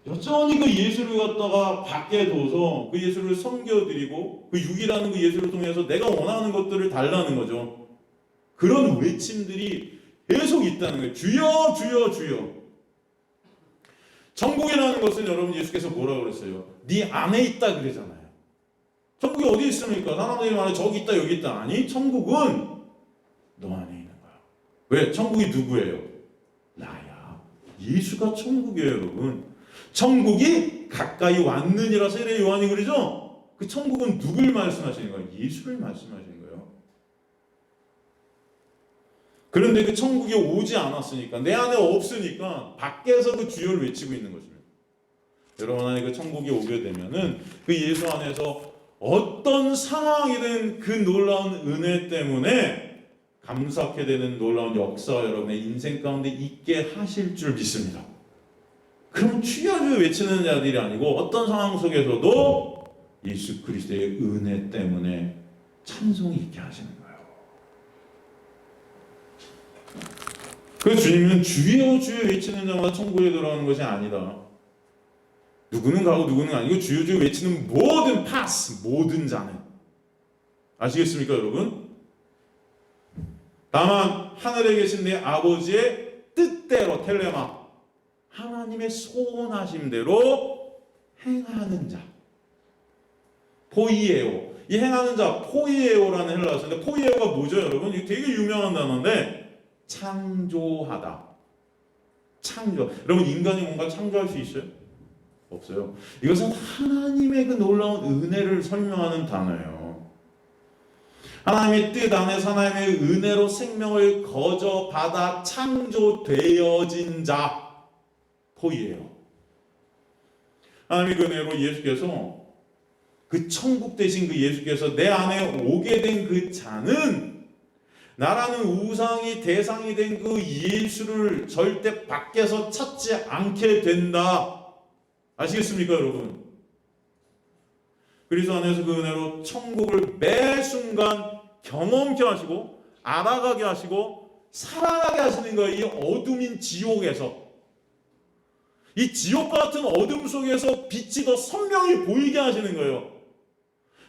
여전히 그 예수를 갖다가 밖에 둬서 그 예수를 섬겨드리고 그 육이라는 그 예수를 통해서 내가 원하는 것들을 달라는 거죠. 그런 외침들이 계속 있다는 거예요. 주여 주여 주여. 천국이라는 것은 여러분, 예수께서 뭐라고 그랬어요? 네 안에 있다 그러잖아요. 천국이 어디 있습니까? 사람들이 말해 저기 있다 여기 있다. 아니, 천국은 너 안에 있는 거야. 왜? 천국이 누구예요? 나야. 예수가 천국이에요, 여러분. 천국이 가까이 왔느니라 세례 요한이 그러죠? 그 천국은 누굴 말씀하시는 거예요? 예수를 말씀하시는 거예요. 그런데 그 천국이 오지 않았으니까, 내 안에 없으니까 밖에서 그 주여를 외치고 있는 것입니다. 여러분 안에 그 천국이 오게 되면은 그 예수 안에서 어떤 상황이든 그 놀라운 은혜 때문에 감사하게 되는 놀라운 역사가 여러분의 인생 가운데 있게 하실 줄 믿습니다. 그럼 주여 주여 외치는 자들이 아니고 어떤 상황 속에서도 예수 그리스도의 은혜 때문에 찬송이 있게 하시는 거예요. 그래서 주님은 주여 주여 외치는 자마다 천국에 들어가는 것이 아니다. 누구는 가고 누구는 아니고 주여 주여 외치는 모든 파스, 모든 자는. 아시겠습니까 여러분? 다만 하늘에 계신 내 아버지의 뜻대로 텔레마, 하나님의 소원하심대로 행하는 자, 포이에오. 이 행하는 자, 포이에오라는 헬라어가 있는데, 포이에오가 뭐죠 여러분? 이거 되게 유명한 단어인데 창조하다. 창조. 여러분 인간이 뭔가 창조할 수 있어요? 없어요. 이것은 하나님의 그 놀라운 은혜를 설명하는 단어예요. 하나님의 뜻 안에서 하나님의 은혜로 생명을 거저 받아 창조되어진 자, 포이에요. 하나님의 은혜로 예수께서 그 천국 되신 그 예수께서 내 안에 오게 된 그 자는 나라는 우상이 대상이 된 그 예수를 절대 밖에서 찾지 않게 된다. 아시겠습니까 여러분? 그리스도 안에서 그 은혜로 천국을 매 순간 경험케 하시고 알아가게 하시고 살아가게 하시는 거예요. 이 어둠인 지옥에서. 이 지옥과 같은 어둠 속에서 빛이 더 선명히 보이게 하시는 거예요.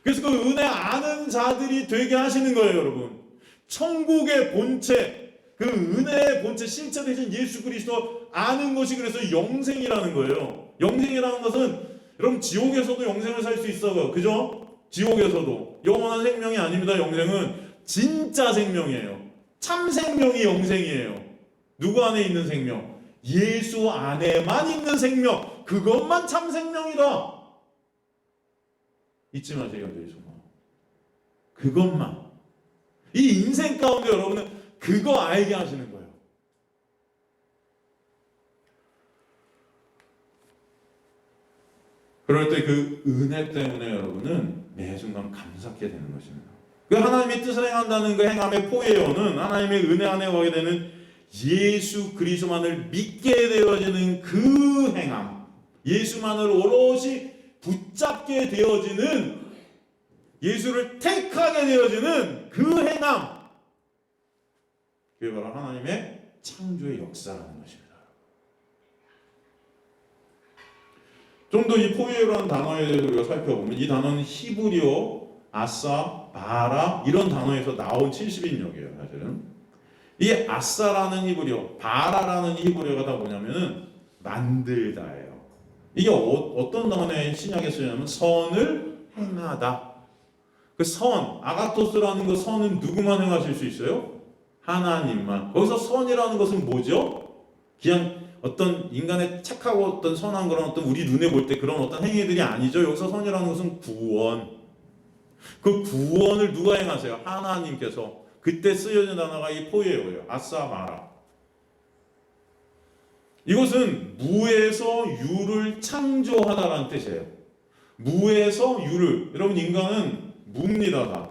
그래서 그 은혜 아는 자들이 되게 하시는 거예요 여러분. 천국의 본체, 그 은혜의 본체 실체 되신 예수 그리스도 아는 것이 그래서 영생이라는 거예요. 영생이라는 것은 여러분 지옥에서도 영생을 살 수 있어요. 그죠? 지옥에서도 영원한 생명이 아닙니다. 영생은 진짜 생명이에요. 참 생명이 영생이에요. 누구 안에 있는 생명? 예수 안에만 있는 생명. 그것만 참 생명이다. 잊지 마세요. 그것만. 이 인생 가운데 여러분은 그거 알게 하시는 거예요. 그럴 때 그 은혜 때문에 여러분은 매 순간 감사하게 되는 것입니다. 그 하나님의 뜻을 행한다는 그 행함의 포예어는 하나님의 은혜 안에 거하게 되는 예수 그리스도만을 믿게 되어지는 그 행함, 예수만을 오롯이 붙잡게 되어지는, 예수를 택하게 되어지는 그 행함, 그게 바로 하나님의 창조의 역사라는 것입니다. 좀 더 이 포예어라는 단어에 대해서 우리가 살펴보면 이 단어는 히브리어, 아싸, 바라 이런 단어에서 나온 70인역이에요. 사실은 이 아싸라는 히브리어, 바라라는 히브리어가 다 뭐냐면은 만들다예요. 이게 어떤 단어의 신약에 쓰냐면 선을 행하다. 그 선, 아가토스라는 그 선은 누구만 행하실 수 있어요? 하나님만. 거기서 선이라는 것은 뭐죠? 그냥 어떤 인간의 착하고 어떤 선한 그런 어떤 우리 눈에 볼 때 그런 어떤 행위들이 아니죠. 여기서 선이라는 것은 구원. 그 구원을 누가 행하세요? 하나님께서. 그때 쓰여진 단어가 이 포예어예요. 아싸 마라. 이것은 무에서 유를 창조하다라는 뜻이에요. 무에서 유를. 여러분 인간은 무입니다. 다.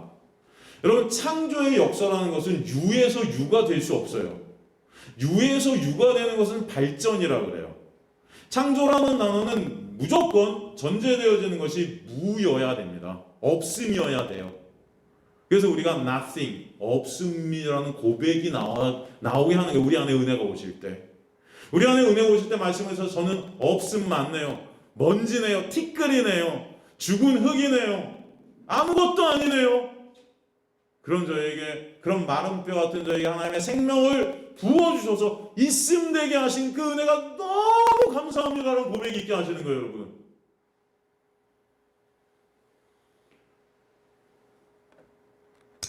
여러분 창조의 역사라는 것은 유에서 유가 될 수 없어요. 유에서 유가 되는 것은 발전이라고 그래요. 창조라는 단어는 무조건 전제되어지는 것이 무여야 됩니다. 없음이어야 돼요. 그래서 우리가 nothing, 없음이라는 고백이 나오게 하는 게 우리 안에 은혜가 오실 때. 우리 안에 은혜가 오실 때 말씀에서 저는 없음 맞네요. 먼지네요. 티끌이네요. 죽은 흙이네요. 아무것도 아니네요. 그런 저에게, 그런 마른 뼈 같은 저에게 하나님의 생명을 부어주셔서 있음 되게 하신 그 은혜가 너무 감사합니다라는 고백이 있게 하시는 거예요, 여러분.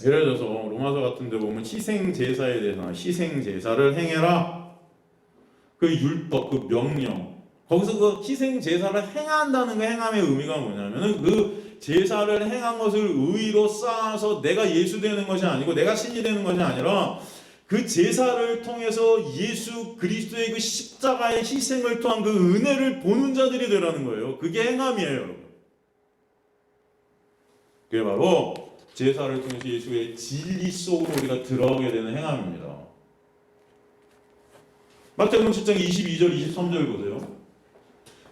예를 들어서 로마서 같은 데 보면 희생제사에 대해서 희생제사를 행해라. 그 율법, 그 명령. 거기서 그 희생 제사를 행한다는 그 행함의 의미가 뭐냐면은 그 제사를 행한 것을 의로 쌓아서 내가 예수 되는 것이 아니고 내가 신이 되는 것이 아니라 그 제사를 통해서 예수 그리스도의 그 십자가의 희생을 통한 그 은혜를 보는 자들이 되라는 거예요. 그게 행함이에요, 여러분. 그게 바로 제사를 통해서 예수의 진리 속으로 우리가 들어가게 되는 행함입니다. 마태복음 7장 22절 23절 보세요.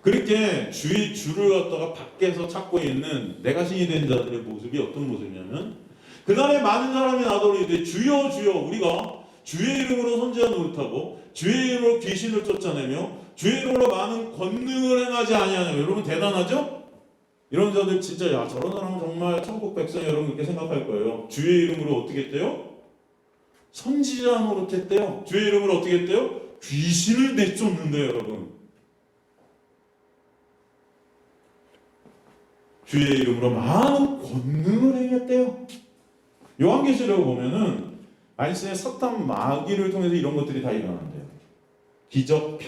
그렇게 주의 주를 갖다가 밖에서 찾고 있는 내가 신이 된 자들의 모습이 어떤 모습이냐면 그날에 많은 사람이 나더러 이르되 주여 주여 우리가 주의 이름으로 선지자 노릇하고 주의 이름으로 귀신을 쫓아내며 주의 이름으로 많은 권능을 행하지 아니하냐며. 여러분 대단하죠? 이런 자들 진짜 야 저런 사람은 정말 천국 백성이 여러분 그렇게 생각할 거예요. 주의 이름으로 어떻게 했대요? 선지자 노릇했대요. 주의 이름으로 어떻게 했대요? 귀신을 내쫓는데요, 여러분. 주의 이름으로 많은 권능을 행했대요. 요한계시록을 보면은 말씀에 사탄 마귀를 통해서 이런 것들이 다 일어난대요. 기적,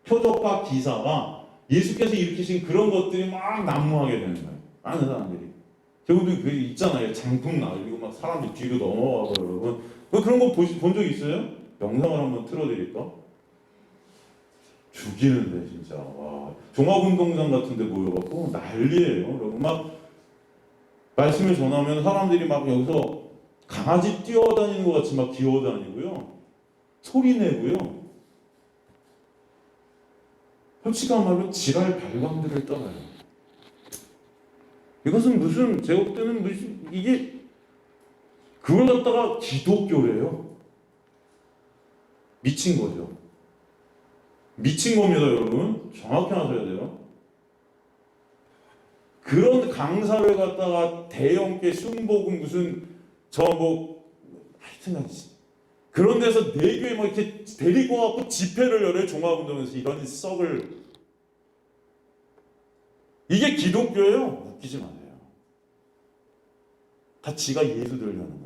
표적과 기사가 예수께서 일으키신 그런 것들이 막 난무하게 되는 거예요. 많은 사람들이. 저분들 그 있잖아요. 장풍 날리고 막 사람들이 뒤로 넘어가고 여러분. 그런 거 본 적 있어요? 영상을 한번 틀어드릴까? 죽이는데 진짜 와 종합운동장 같은데 모여갖고 난리예요. 여러분 막 말씀을 전하면 사람들이 막 여기서 강아지 뛰어다니는 것 같이 막 기어다니고요, 소리 내고요. 솔직히 말하면 지랄 발광들을 떠나요. 이것은 무슨 제가 볼 때는 무슨 이게 그걸 갖다가 기독교래요. 미친 거죠. 미친 겁니다, 여러분. 정확히 하셔야 돼요. 그런 강사를 갖다가 대형계 순복음 무슨 하여튼 그런 데서 내 교회 막 이렇게 데리고 와서 집회를 열어요. 종합운동에서 이런 썩을. 이게 기독교예요. 웃기지 마세요. 다 지가 예수 되려는 거예요.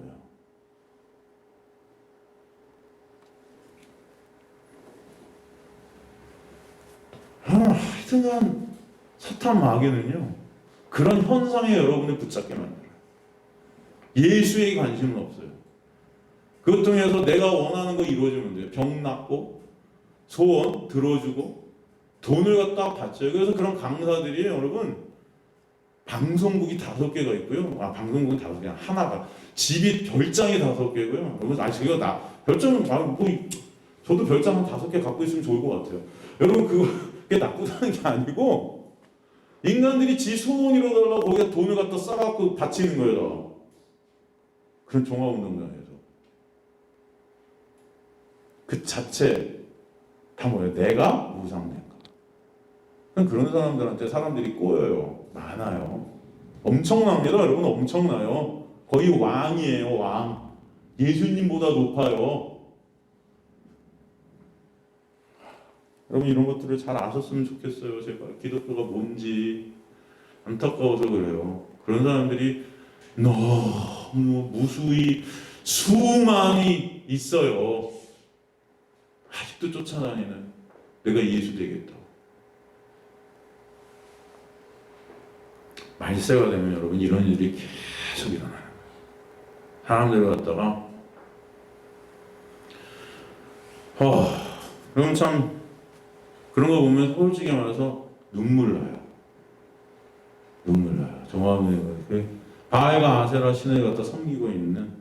하여튼간 사탄 마귀는요 그런 현상에 여러분을 붙잡게 만들어요. 예수에 관심은 없어요. 그것 통해서 내가 원하는 거 이루어지면 돼요. 병 낫고 소원 들어주고 돈을 갖다가 받쳐요. 그래서 그런 강사들이 여러분 방송국이 5개가 있고요. 방송국은 5개 하나가 집이 별장이 5개고요. 여러분 아시죠? 별장은 저도 별장 한 5개 갖고 있으면 좋을 것 같아요. 여러분 그게 나쁘다는 게 아니고 인간들이 지 소원 이뤄달라고 거기에 돈을 갖다 싸갖고 바치는 거예요. 그런 종합운동장에서 그 자체 다 뭐예요? 내가 무상된가. 그런 사람들한테 사람들이 꼬여요. 많아요. 엄청납니다. 여러분 엄청나요. 거의 왕이에요. 왕. 예수님보다 높아요. 여러분 이런 것들을 잘 아셨으면 좋겠어요. 제발 기독교가 뭔지 안타까워서 그래요. 그런 사람들이 너무 무수히 수많이 있어요. 아직도 쫓아다니는 내가 예수 되겠다. 말세가 되면 여러분 이런 일이 계속 일어나는 거예요. 사람들을 갖다가 그럼 참 그런 거 보면 솔직히 말해서 눈물 나요. 정말 바알과 아세라 신을 갖다 섬기고 있는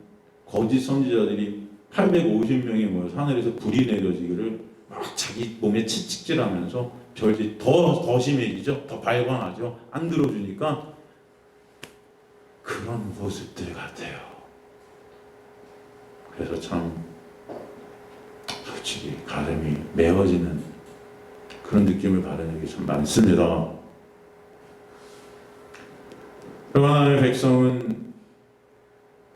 거짓 선지자들이 850명이 모여서 하늘에서 불이 내려지기를 막 자기 몸에 채찍질하면서 별이 더 심해지죠. 더 발광하죠. 안 들어주니까 그런 모습들 같아요. 그래서 참 솔직히 가슴이 메어지는 그런 느낌을 받는 게 참 많습니다. 하나님의 백성은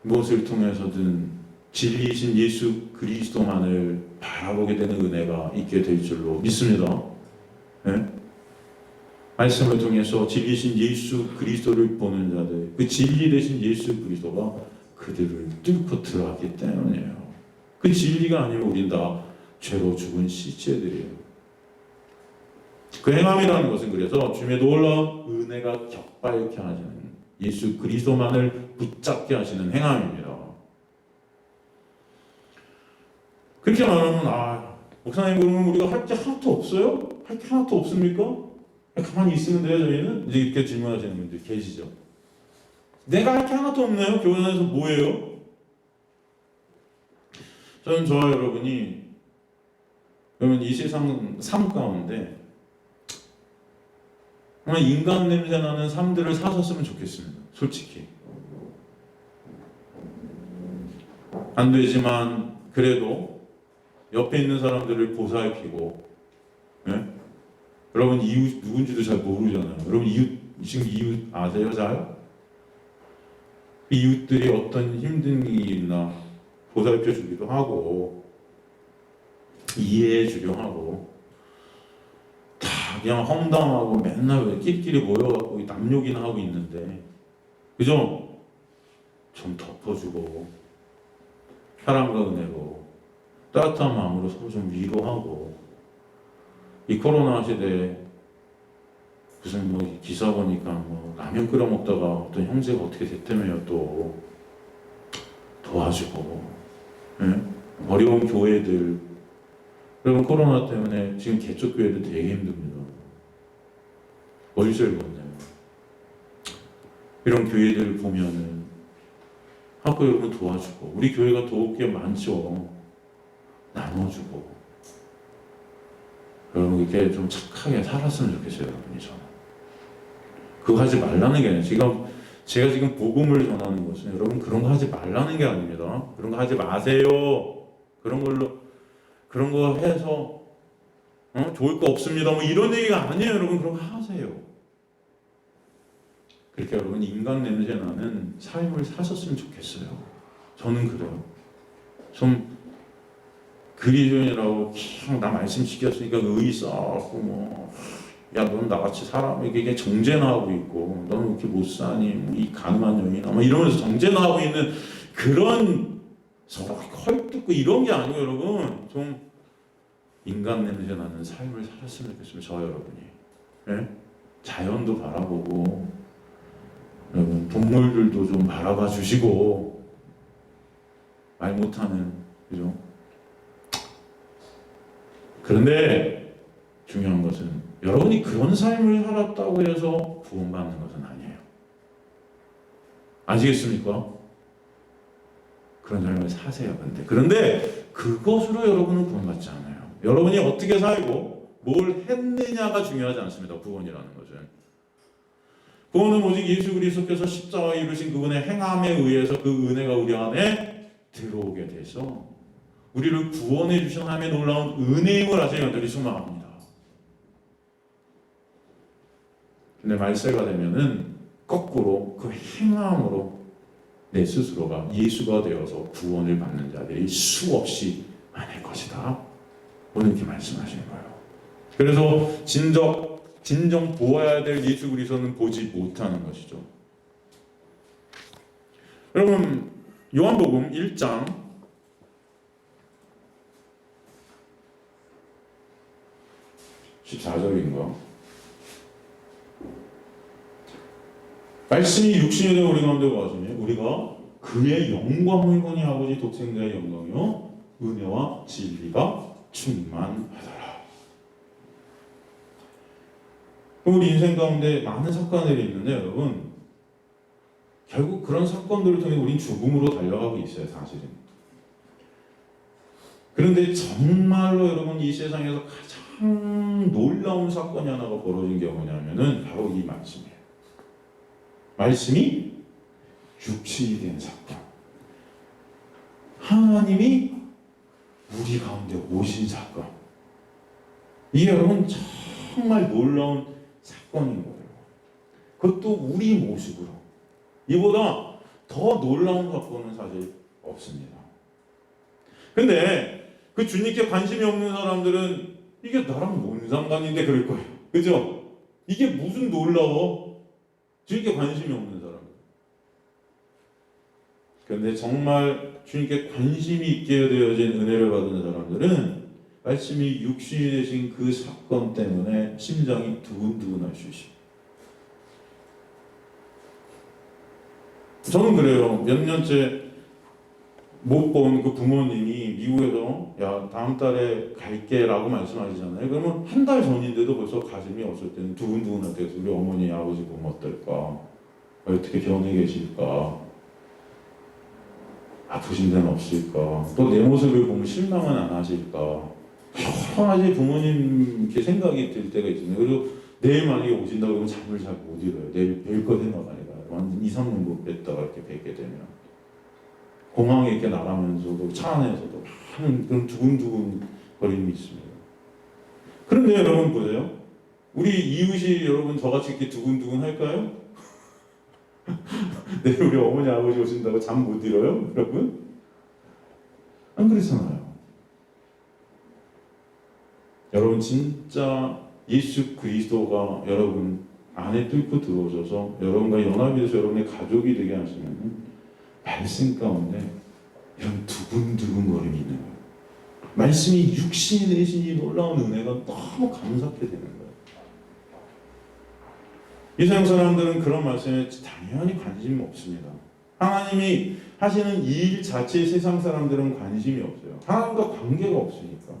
무엇을 통해서든 진리이신 예수 그리스도만을 바라보게 되는 은혜가 있게 될 줄로 믿습니다. 네? 말씀을 통해서 진리이신 예수 그리스도를 보는 자들, 그 진리 되신 예수 그리스도가 그들을 뚫고 들어갔기 때문이에요. 그 진리가 아니면 우린 다 죄로 죽은 시체들이에요. 그 행함이라는 것은 그래서 주님의 놀라운 은혜가 격발케 하시는 예수 그리스도만을 붙잡게 하시는 행함입니다. 그렇게 말하면 목사님 그러면 우리가 할 게 하나도 없어요? 할 게 하나도 없습니까? 가만히 있으면 돼요 저희는? 이제 이렇게 질문하시는 분들 계시죠. 내가 할 게 하나도 없나요? 교회 안에서 뭐예요? 저는 저와 여러분이 그러면 이 세상 삶 가운데 정말 인간 냄새 나는 삶들을 사셨으면 좋겠습니다. 솔직히 안 되지만 그래도 옆에 있는 사람들을 보살피고, 예? 여러분 이웃 누군지도 잘 모르잖아요. 여러분 지금 이웃 아세요? 잘? 이웃들이 어떤 힘든 일이 있나 보살펴 주기도 하고 이해해 주려 하고, 다 그냥 험담하고 맨날 끼리끼리 모여갖고 남 욕이나 하고 있는데, 그죠? 좀 덮어주고 사랑과 은혜로 따뜻한 마음으로 서로 좀 위로하고, 이 코로나 시대에 무슨 뭐 기사 보니까 뭐 라면 끓여 먹다가 어떤 형제가 어떻게 됐다며요. 또 도와주고, 예? 어려운 교회들, 여러분 코로나 때문에 지금 개척 교회들 되게 힘듭니다. 어디서 읽었나요? 이런 교회들 보면은 하고 여러분 도와주고, 우리 교회가 도울 게 많죠. 나눠주고, 여러분 이렇게 좀 착하게 살았으면 좋겠어요. 여러분이 저는 그거 하지 말라는 게 아니에요. 제가 지금 복음을 전하는 것은 여러분 그런 거 하지 말라는 게 아닙니다. 그런 거 하지 마세요. 그런 거 해서 좋을 거 없습니다. 뭐 이런 얘기가 아니에요. 여러분 그런 거 하세요. 그렇게 여러분 인간 냄새 나는 삶을 사셨으면 좋겠어요. 저는 그래요. 좀 그리스도인이라고 그냥 나 말씀 시켰으니까 의의 쌓고 뭐, 야 넌 나같이 살아, 이게 정죄나 하고 있고, 너는 왜 이렇게 못 사니, 뭐, 이 가늠한 여인아, 뭐 이러면서 정죄나 하고 있는 그런 서로 헐뜯고 이런 게 아니고, 여러분 좀 인간 냄새 나는 삶을 살았으면 좋겠습니다. 저 여러분이, 예? 자연도 바라보고, 여러분 동물들도 좀 바라봐 주시고, 말 못하는, 그죠? 그런데 중요한 것은 여러분이 그런 삶을 살았다고 해서 구원받는 것은 아니에요. 아시겠습니까? 그런 삶을 사세요. 그런데 그것으로 여러분은 구원받지 않아요. 여러분이 어떻게 살고 뭘 했느냐가 중요하지 않습니다. 구원이라는 것은. 구원은 오직 예수 그리스도께서 십자가에 이루신 그분의 행함에 의해서 그 은혜가 우리 안에 들어오게 돼서 우리를 구원해 주신 하나님의 놀라운 은혜임을 아시는 여러분들이 소망합니다. 근데 말세가 되면은 거꾸로 그 행함으로 내 스스로가 예수가 되어서 구원을 받는 자들이 수없이 많을 것이다. 오늘 이렇게 말씀하시는 거예요. 그래서 진정 보아야 될 예수 그리스도는 보지 못하는 것이죠. 여러분 요한복음 1장 14절인가? 말씀이 육신이 되어 우리 가운데 와주니 우리가 그의 영광을 보니 아버지 독생자의 영광이요 은혜와 진리가 충만하더라. 우리 인생 가운데 많은 사건들이 있는데 여러분 결국 그런 사건들을 통해 우린 죽음으로 달려가고 있어요. 사실은. 그런데 정말로 여러분 이 세상에서 가장 놀라운 사건이 하나가 벌어진 게 뭐냐면은 바로 이 말씀이에요. 말씀이 육신이 된 사건. 하나님이 우리 가운데 오신 사건. 이게 여러분 정말 놀라운 사건인 거예요. 그것도 우리 모습으로. 이보다 더 놀라운 사건은 사실 없습니다. 근데 그 주님께 관심이 없는 사람들은 이게 나랑 뭔 상관인데 그럴 거예요. 그죠? 이게 무슨 놀라워? 주님께 관심이 없는 사람. 그런데 정말 주님께 관심이 있게 되어진 은혜를 받은 사람들은 말씀이 육신이 되신 그 사건 때문에 심장이 두근두근할 수 있습니다. 저는 그래요. 몇 년째 못 본 그 부모님이 미국에서 야 다음 달에 갈게 라고 말씀하시잖아요. 그러면 한 달 전인데도 벌써 가슴이 어쩔 때는 두근두근할 때가 있어요. 우리 어머니 아버지 보면 어떨까, 어떻게 견해 계실까, 아프신 데는 없을까, 또 내 모습을 보면 실망은 안 하실까, 여러 가지 부모님 이렇게 생각이 들 때가 있잖아요. 그리고 내일 만약에 오신다고 그러면 잠을 잘 못 이뤄요. 내일 뵐 거 생각하니까 완전 2, 3년 못 뵀다가 이렇게 뵙게 되면 공항에 이렇게 나가면서도 차 안에서도 많은 그런 두근두근 거림이 있습니다. 그런데 여러분 보세요. 우리 이웃이 여러분 저같이 이렇게 두근두근 할까요? 내일 우리 어머니 아버지 오신다고 잠 못 이뤄요? 여러분? 안 그렇잖아요. 여러분 진짜 예수 그리스도가 여러분 안에 뚫고 들어오셔서 여러분과 연합이 돼서 여러분의 가족이 되게 하시면 말씀 가운데 이런 두근두근거림이 있는 거예요. 말씀이 육신이 되신 이 놀라운 은혜가 너무 감사하게 되는 거예요. 이 세상 사람들은 그런 말씀에 당연히 관심이 없습니다. 하나님이 하시는 이 일 자체에 세상 사람들은 관심이 없어요. 하나님과 관계가 없으니까.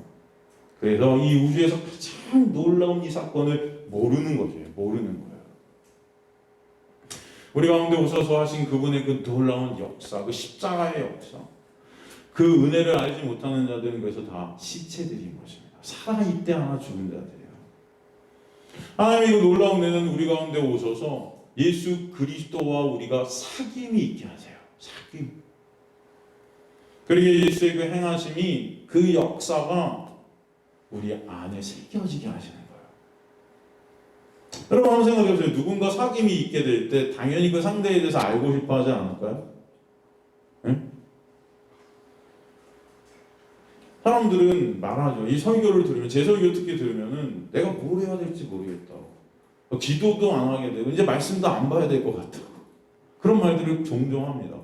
그래서 이 우주에서 가장 놀라운 이 사건을 모르는 거죠. 모르는 거예요. 우리 가운데 오셔서 하신 그분의 그 놀라운 역사, 그 십자가의 역사, 그 은혜를 알지 못하는 자들은 그래서 다 시체들인 것입니다. 살아있대 하나 죽은 자들이에요. 하나님의 그 놀라운 은혜는 우리 가운데 오셔서 예수 그리스도와 우리가 사귐이 있게 하세요. 사귐. 그리고 예수의 그 행하심이 그 역사가 우리 안에 새겨지게 하시는 거예요. 여러분 한번 생각해 보세요. 누군가 사귐이 있게 될 때 당연히 그 상대에 대해서 알고 싶어 하지 않을까요? 응? 사람들은 말하죠. 이 설교를 들으면, 제 설교 특히 들으면은 내가 뭘 해야 될지 모르겠다. 기도도 안 하게 되고 이제 말씀도 안 봐야 될 것 같다. 그런 말들을 종종 합니다.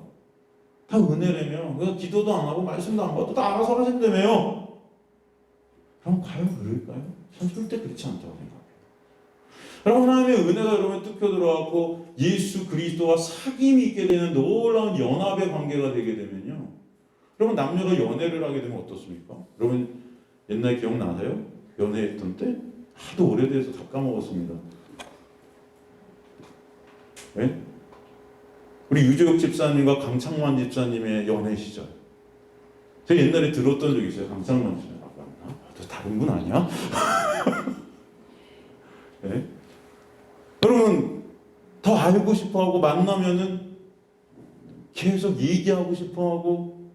다 은혜라며. 그래서 기도도 안 하고 말씀도 안 봐도 다 알아서 하신다며요. 그럼 과연 그럴까요? 전 절대 그렇지 않다고 생각해요. 여러분 하나님의 은혜가 여러분 뚫겨 들어가고 예수 그리스도와 사귐이 있게 되는 놀라운 연합의 관계가 되게 되면요. 여러분 남녀가 연애를 하게 되면 어떻습니까? 여러분 옛날 기억나세요? 연애했던 때? 하도 오래돼서 다 까먹었습니다. 네? 우리 유재욱 집사님과 강창만 집사님의 연애 시절. 제가 옛날에 들었던 적이 있어요. 강창만 집사님. 너 다른 분 아니야? 네? 여러분 더 알고 싶어하고 만나면은 계속 얘기하고 싶어하고,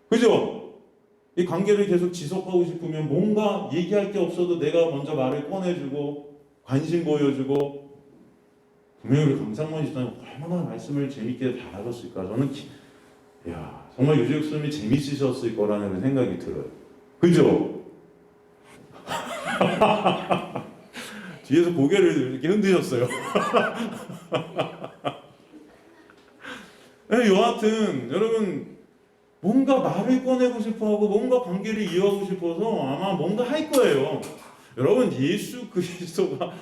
그죠? 이 관계를 계속 지속하고 싶으면 뭔가 얘기할 게 없어도 내가 먼저 말을 꺼내주고 관심 보여주고. 분명히 우리 강상만 집사님 얼마나 말씀을 재밌게 잘하셨을까. 저는 야 정말 유재욱 선생님이 재밌으셨을 거라는 생각이 들어요. 그죠? 뒤에서 고개를 이렇게 흔드셨어요. 네, 여하튼 여러분 뭔가 말을 꺼내고 싶어하고 뭔가 관계를 이어가고 싶어서 아마 뭔가 할 거예요. 여러분 예수 그리스도가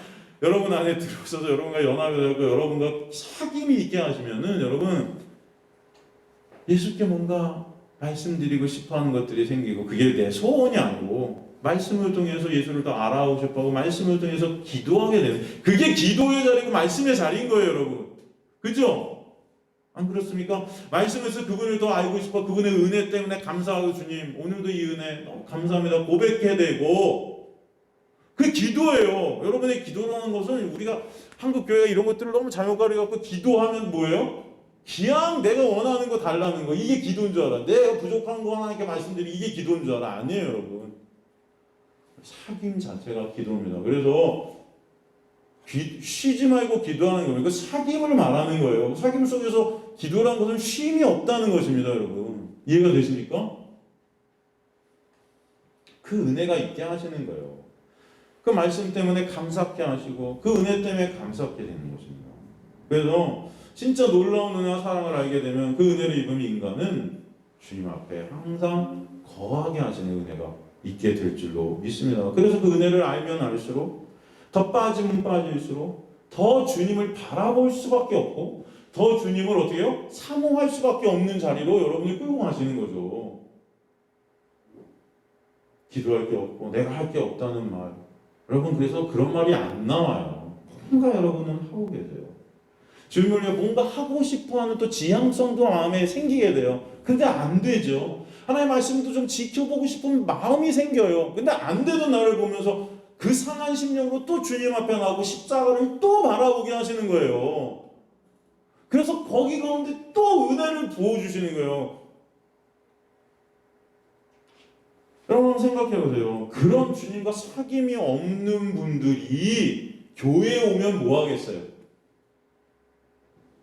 여러분 안에 들어오셔서 여러분과 연합이 되고 여러분과 사귐이 있게 하시면은 여러분 예수께 뭔가 말씀드리고 싶어하는 것들이 생기고, 그게 내 소원이 아니고 말씀을 통해서 예수를 더 알아보고 싶어하고 말씀을 통해서 기도하게 되는, 그게 기도의 자리고 말씀의 자리인 거예요 여러분. 그죠? 안 그렇습니까? 말씀에서 그분을 더 알고 싶어, 그분의 은혜 때문에 감사하고 주님 오늘도 이 은혜 너무 감사합니다 고백해야 되고, 그 기도예요. 여러분의 기도라는 것은 우리가 한국 교회가 이런 것들을 너무 잘못 가르쳐갖고 기도하면 뭐예요? 그냥 내가 원하는 거 달라는 거, 이게 기도인 줄 알아. 내가 부족한 거 하나님께 말씀드리고 이게 기도인 줄 알아. 아니에요 여러분. 사귐 자체가 기도입니다. 그래서 쉬지 말고 기도하는 거예요. 그 사귐을 말하는 거예요. 사귐 속에서 기도라는 것은 쉼이 없다는 것입니다 여러분. 이해가 되십니까? 그 은혜가 있게 하시는 거예요. 그 말씀 때문에 감사하게 하시고 그 은혜 때문에 감사하게 되는 것입니다. 그래서 진짜 놀라운 은혜와 사랑을 알게 되면 그 은혜를 입으면 인간은 주님 앞에 항상 거하게 하시는 은혜가 있게 될 줄로 믿습니다. 그래서 그 은혜를 알면 알수록 더 빠지면 빠질수록 더 주님을 바라볼 수밖에 없고 더 주님을 어떻게 해요? 사모할 수밖에 없는 자리로 여러분이 끌고 가시는 거죠. 기도할 게 없고 내가 할 게 없다는 말. 여러분 그래서 그런 말이 안 나와요. 뭔가 여러분은 하고 계세요. 주님을 위해 뭔가 하고 싶어하는 또 지향성도 마음에 생기게 돼요. 근데 안 되죠. 하나님의 말씀도 좀 지켜보고 싶은 마음이 생겨요. 근데 안 되는 나를 보면서 그 상한 심령으로 또 주님 앞에 나오고 십자가를 또 바라보게 하시는 거예요. 그래서 거기 가운데 또 은혜를 부어주시는 거예요. 여러분 생각해 보세요. 그런 주님과 사귐이 없는 분들이 교회에 오면 뭐 하겠어요?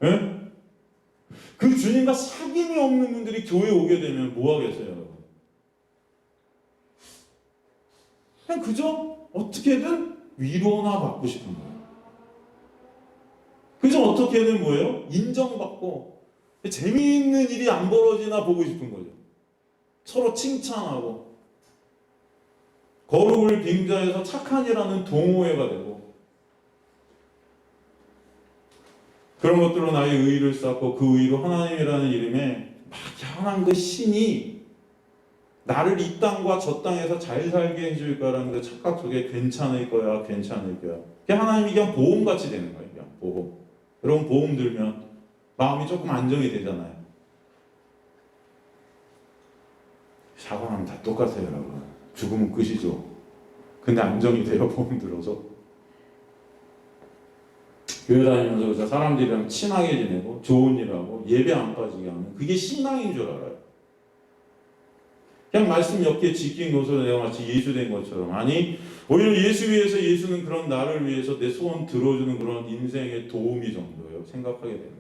예? 그 주님과 사귐이 없는 분들이 교회에 오게 되면 뭐 하겠어요, 여러분? 그냥 그저 어떻게든 위로나 받고 싶은 거예요. 그저 어떻게든 뭐예요? 인정받고 재미있는 일이 안 벌어지나 보고 싶은 거죠. 서로 칭찬하고 거룩을 빙자해서 착한이라는 동호회가 되고 그런 것들로 나의 의의를 쌓고 그 의의로 하나님이라는 이름에 막연한 그 신이 나를 이 땅과 저 땅에서 잘 살게 해줄 거라는 그 착각 속에 괜찮을 거야, 괜찮을 거야. 그냥 하나님이 그냥 보험같이 되는 거예요. 그냥 보험. 여러분 보험 들면 마음이 조금 안정이 되잖아요. 사고나면 다 똑같아요, 여러분. 죽으면 끝이죠. 근데 안정이 돼요, 보험 들어서. 교회 다니면서 사람들이랑 친하게 지내고 좋은 일하고 예배 안 빠지게 하면 그게 신앙인 줄 알아요. 그냥 말씀 몇 개 지킨 것으로 내가 마치 예수 된 것처럼. 아니 오히려 예수 위해서 예수는 그런 나를 위해서 내 소원 들어주는 그런 인생의 도움이 정도예요. 생각하게 됩니다.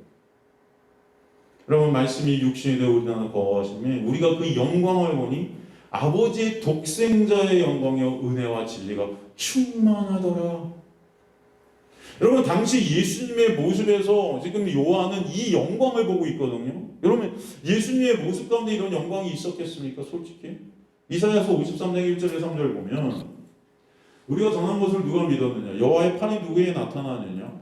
여러분 말씀이 육신이 되어 우리 나라 거하시면 우리가 그 영광을 보니 아버지의 독생자의 영광이요 은혜와 진리가 충만하더라. 여러분 당시 예수님의 모습에서 지금 요한은 이 영광을 보고 있거든요. 여러분 예수님의 모습 가운데 이런 영광이 있었겠습니까? 솔직히 이사야서 53장 1절에 3절 보면 우리가 전한 것을 누가 믿었느냐? 여호와의 팔이 누구에게 나타나느냐?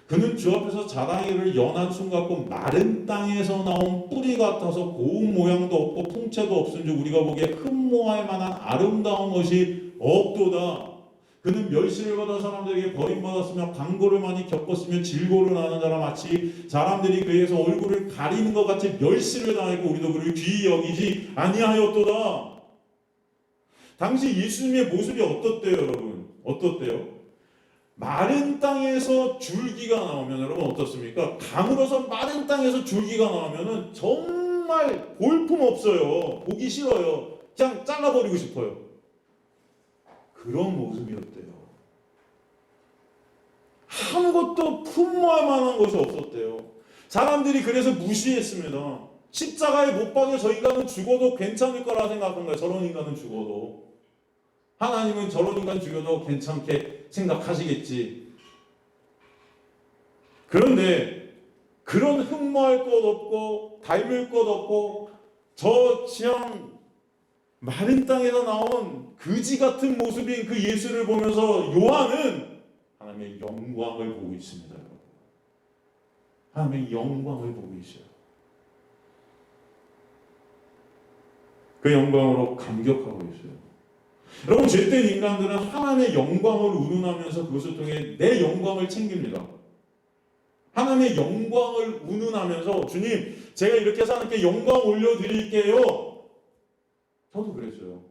그는 주 앞에서 자라기를 연한 순 같고 마른 땅에서 나온 뿌리 같아서 고운 모양도 없고 풍채도 없은즉 우리가 보기에 흠모할 만한 아름다운 것이 없도다. 그는 멸시를 받아 사람들에게 버림받았으며 강고를 많이 겪었으며 질고를 하는 자라 마치 사람들이 그에게서 얼굴을 가리는 것 같이 멸시를 당하고 우리도 그를 귀히 여기지 아니하였도다. 당시 예수님의 모습이 어떻대요, 여러분? 어떻대요? 마른 땅에서 줄기가 나오면 여러분 어떻습니까? 가물어서 마른 땅에서 줄기가 나오면은 정말 볼품 없어요. 보기 싫어요. 그냥 잘라버리고 싶어요. 그런 모습이었대요. 아무것도 품모할 만한 것이 없었대요. 사람들이 그래서 무시했습니다. 십자가에 못 박여 저 인간은 죽어도 괜찮을 거라 생각한 거예요. 저런 인간은 죽어도. 하나님은 저런 인간 죽여도 괜찮게 생각하시겠지. 그런데 그런 흠모할 것 없고 닮을 것 없고 저 지향 마른 땅에서 나온 그지 같은 모습인 그 예수를 보면서 요한은 하나님의 영광을 보고 있습니다. 하나님의 영광을 보고 있어요. 그 영광으로 감격하고 있어요. 여러분 죄된 인간들은 하나님의 영광을 운운하면서 그것을 통해 내 영광을 챙깁니다. 하나님의 영광을 운운하면서 주님 제가 이렇게 해서 하나님께 영광 올려드릴게요. 저도 그랬어요.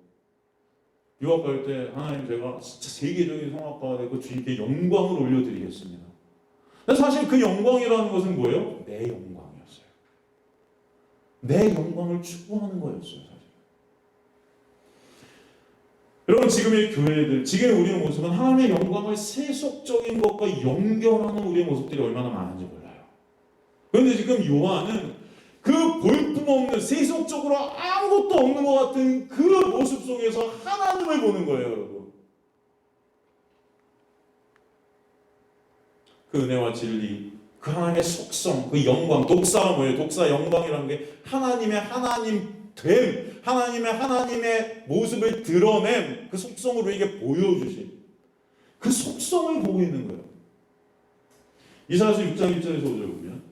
유학 갈 때 하나님 제가 진짜 세계적인 성악가가 되고 주님께 영광을 올려드리겠습니다. 근데 사실 그 영광이라는 것은 뭐예요? 내 영광이었어요. 내 영광을 추구하는 거였어요. 사실. 여러분 지금의 교회들, 지금의 우리의 모습은 하나님의 영광을 세속적인 것과 연결하는 우리의 모습들이 얼마나 많은지 몰라요. 그런데 지금 요한은 그 볼품없는 세속적으로 아무것도 없는 것 같은 그 모습 속에서 하나님을 보는 거예요, 여러분. 그 은혜와 진리, 그 하나님의 속성, 그 영광, 독사가 뭐예요? 독사 영광이라는 게 하나님의 하나님 하나님의 모습을 드러낸 그 속성을 우리에게 보여주신 그 속성을 보고 있는 거예요. 이사야서 6장 1절에서 5절 보면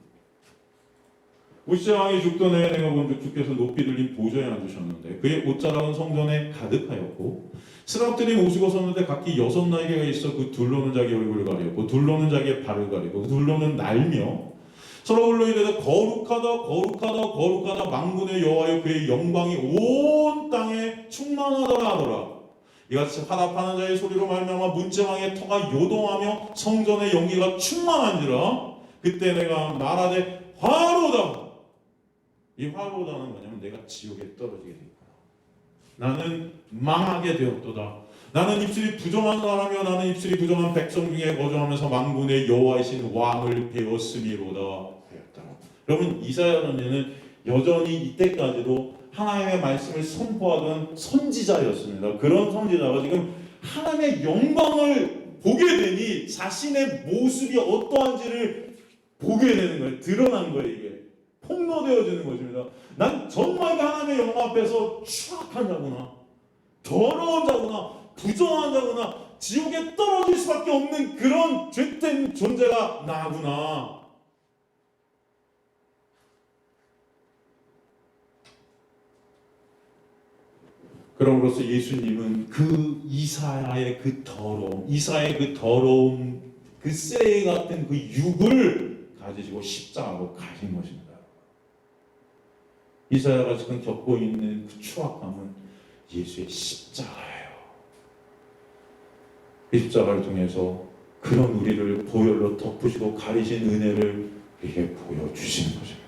우시아 왕이 죽던 해에 내가 본즉 주께서 높이 들린 보좌에 앉으셨는데 그의 옷자락은 성전에 가득하였고 스랍들이 모시고 섰는데 각기 6날개가 있어 그 둘로는 자기 얼굴을 가리고 둘로는 자기의 발을 가리고 둘로는 날며 서로 불러 이르되 거룩하다 거룩하다 거룩하다 만군의 여호와여 그의 영광이 온 땅에 충만하더라 하더라. 이같이 화답하는 자의 소리로 말미암아 문제왕의 터가 요동하며 성전의 연기가 충만한지라. 그때 내가 말하되 화로다. 이 화로다는 뭐냐면 내가 지옥에 떨어지게 될 거야. 나는 망하게 되었도다. 나는 입술이 부정한 사람이요 나는 입술이 부정한 백성 중에 거주하면서 만군의 여호와이신 왕을 배웠으미로다 하였다. 여러분 이사야 선지는 여전히 이때까지도 하나님의 말씀을 선포하던 선지자였습니다. 그런 선지자가 지금 하나님의 영광을 보게 되니 자신의 모습이 어떠한지를 보게 되는 거예요. 드러난 거예요. 이게 폭로되어지는 것입니다. 난 정말 하나님의 영광 앞에서 추악한 자구나, 더러운 자구나, 부정한 자구나, 지옥에 떨어질 수밖에 없는 그런 죄된 존재가 나구나. 그럼으로써 예수님은 그 이사야의 그 더러움, 그 쓰레기 같은 그 육을 가지시고 십자가로 가신 것입니다. 이사야가 지금 겪고 있는 그 추악함은 예수의 십자가예요. 그 십자가를 통해서 그런 우리를 보혈로 덮으시고 가리신 은혜를 우리에게 보여주시는 것입니다.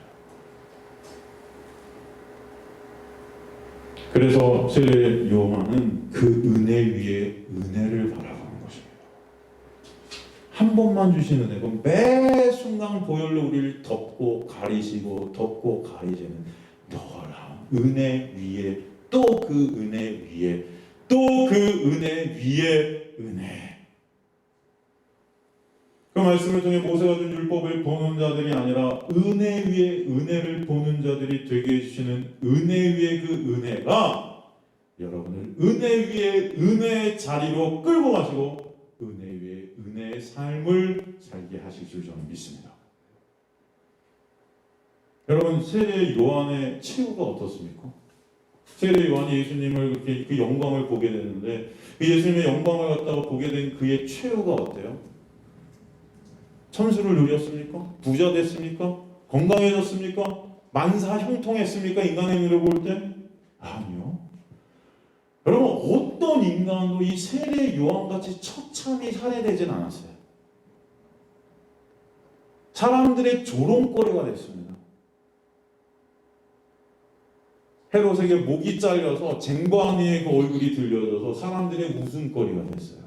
그래서 세례 요한은 그 은혜 위에 은혜를 바라보는 것입니다. 한 번만 주신 은혜고 매 순간 보혈로 우리를 덮고 가리시고 덮고 가리시는 너라 은혜 위에 또 그 은혜 위에 또 그 은혜 위에 은혜. 그 말씀을 통해 모세가 준 율법을 보는 자들이 아니라 은혜 위에 은혜를 보는 자들이 되게 해주시는 은혜 위에 그 은혜가 여러분을 은혜 위에 은혜의 자리로 끌고 가시고 은혜 위에 은혜의 삶을 살게 하실 줄 저는 믿습니다. 여러분 세례 요한의 최후가 어떻습니까? 세례 요한이 예수님을 그렇게 그 영광을 보게 되는데 그 예수님의 영광을 갖다가 보게 된 그의 최후가 어때요? 천수를 누렸습니까? 부자 됐습니까? 건강해졌습니까? 만사 형통했습니까? 인간의 눈으로 볼 때? 아니요. 여러분 어떤 인간도 이 세례 요한같이 처참히 살해되진 않았어요. 사람들의 조롱거리가 됐습니다. 헤롯에게 목이 잘려서 쟁반위에 그 얼굴이 들려져서 사람들의 웃음거리가 됐어요.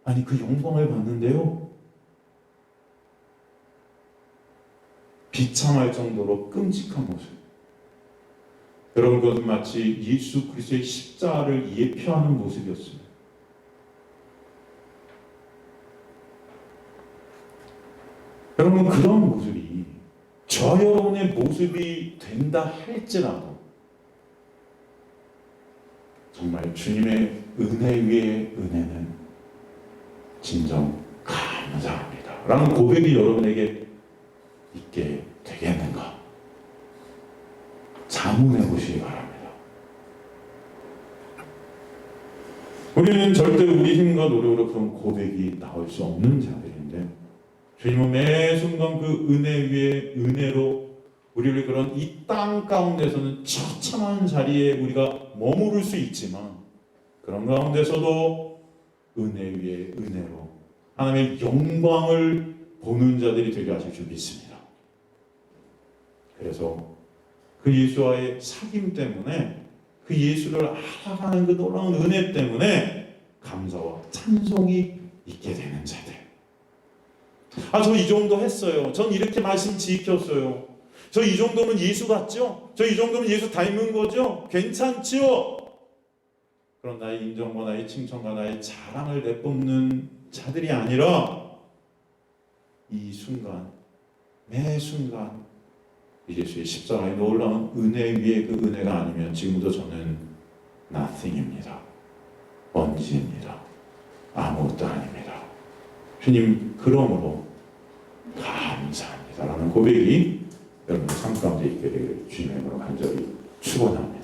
아니 그 영광을 봤는데요. 비참할 정도로 끔찍한 모습. 여러분 그것은 마치 예수 그리스도의 십자가를 예표하는 모습이었습니다. 여러분 그런 모습이 저 여러분의 모습이 된다 할지라도 정말 주님의 은혜 위에 은혜는 진정 감사합니다 라는 고백이 여러분에게 있게 되겠는가? 자문해 보시기 바랍니다. 우리는 절대 우리 힘과 노력으로 그런 고백이 나올 수 없는 자들인데 주님은 매 순간 그 은혜 위에 은혜로 우리를 그런 이 땅 가운데서는 처참한 자리에 우리가 머무를 수 있지만 그런 가운데서도 은혜 위에 은혜로 하나님의 영광을 보는 자들이 되게 하실 줄 믿습니다. 그래서 그 예수와의 사귐 때문에 그 예수를 알아가는 그 놀라운 은혜 때문에 감사와 찬송이 있게 되는 자들. 저 이 정도 했어요. 전 이렇게 말씀 지켰어요. 저 이 정도면 예수 같죠? 저 이 정도면 예수 닮은 거죠? 괜찮지요? 그런 나의 인정과 나의 칭찬과 나의 자랑을 내뿜는 자들이 아니라 이 순간 매 순간 예수의 십자가의 놀라운 은혜 위에 그 은혜가 아니면 지금도 저는 nothing입니다. 먼지입니다. 아무것도 아닙니다. 주님 그러므로 감사합니다 라는 고백이 여러분의 삶 가운데 있게 되기를 주님의 이름으로 간절히 축원합니다.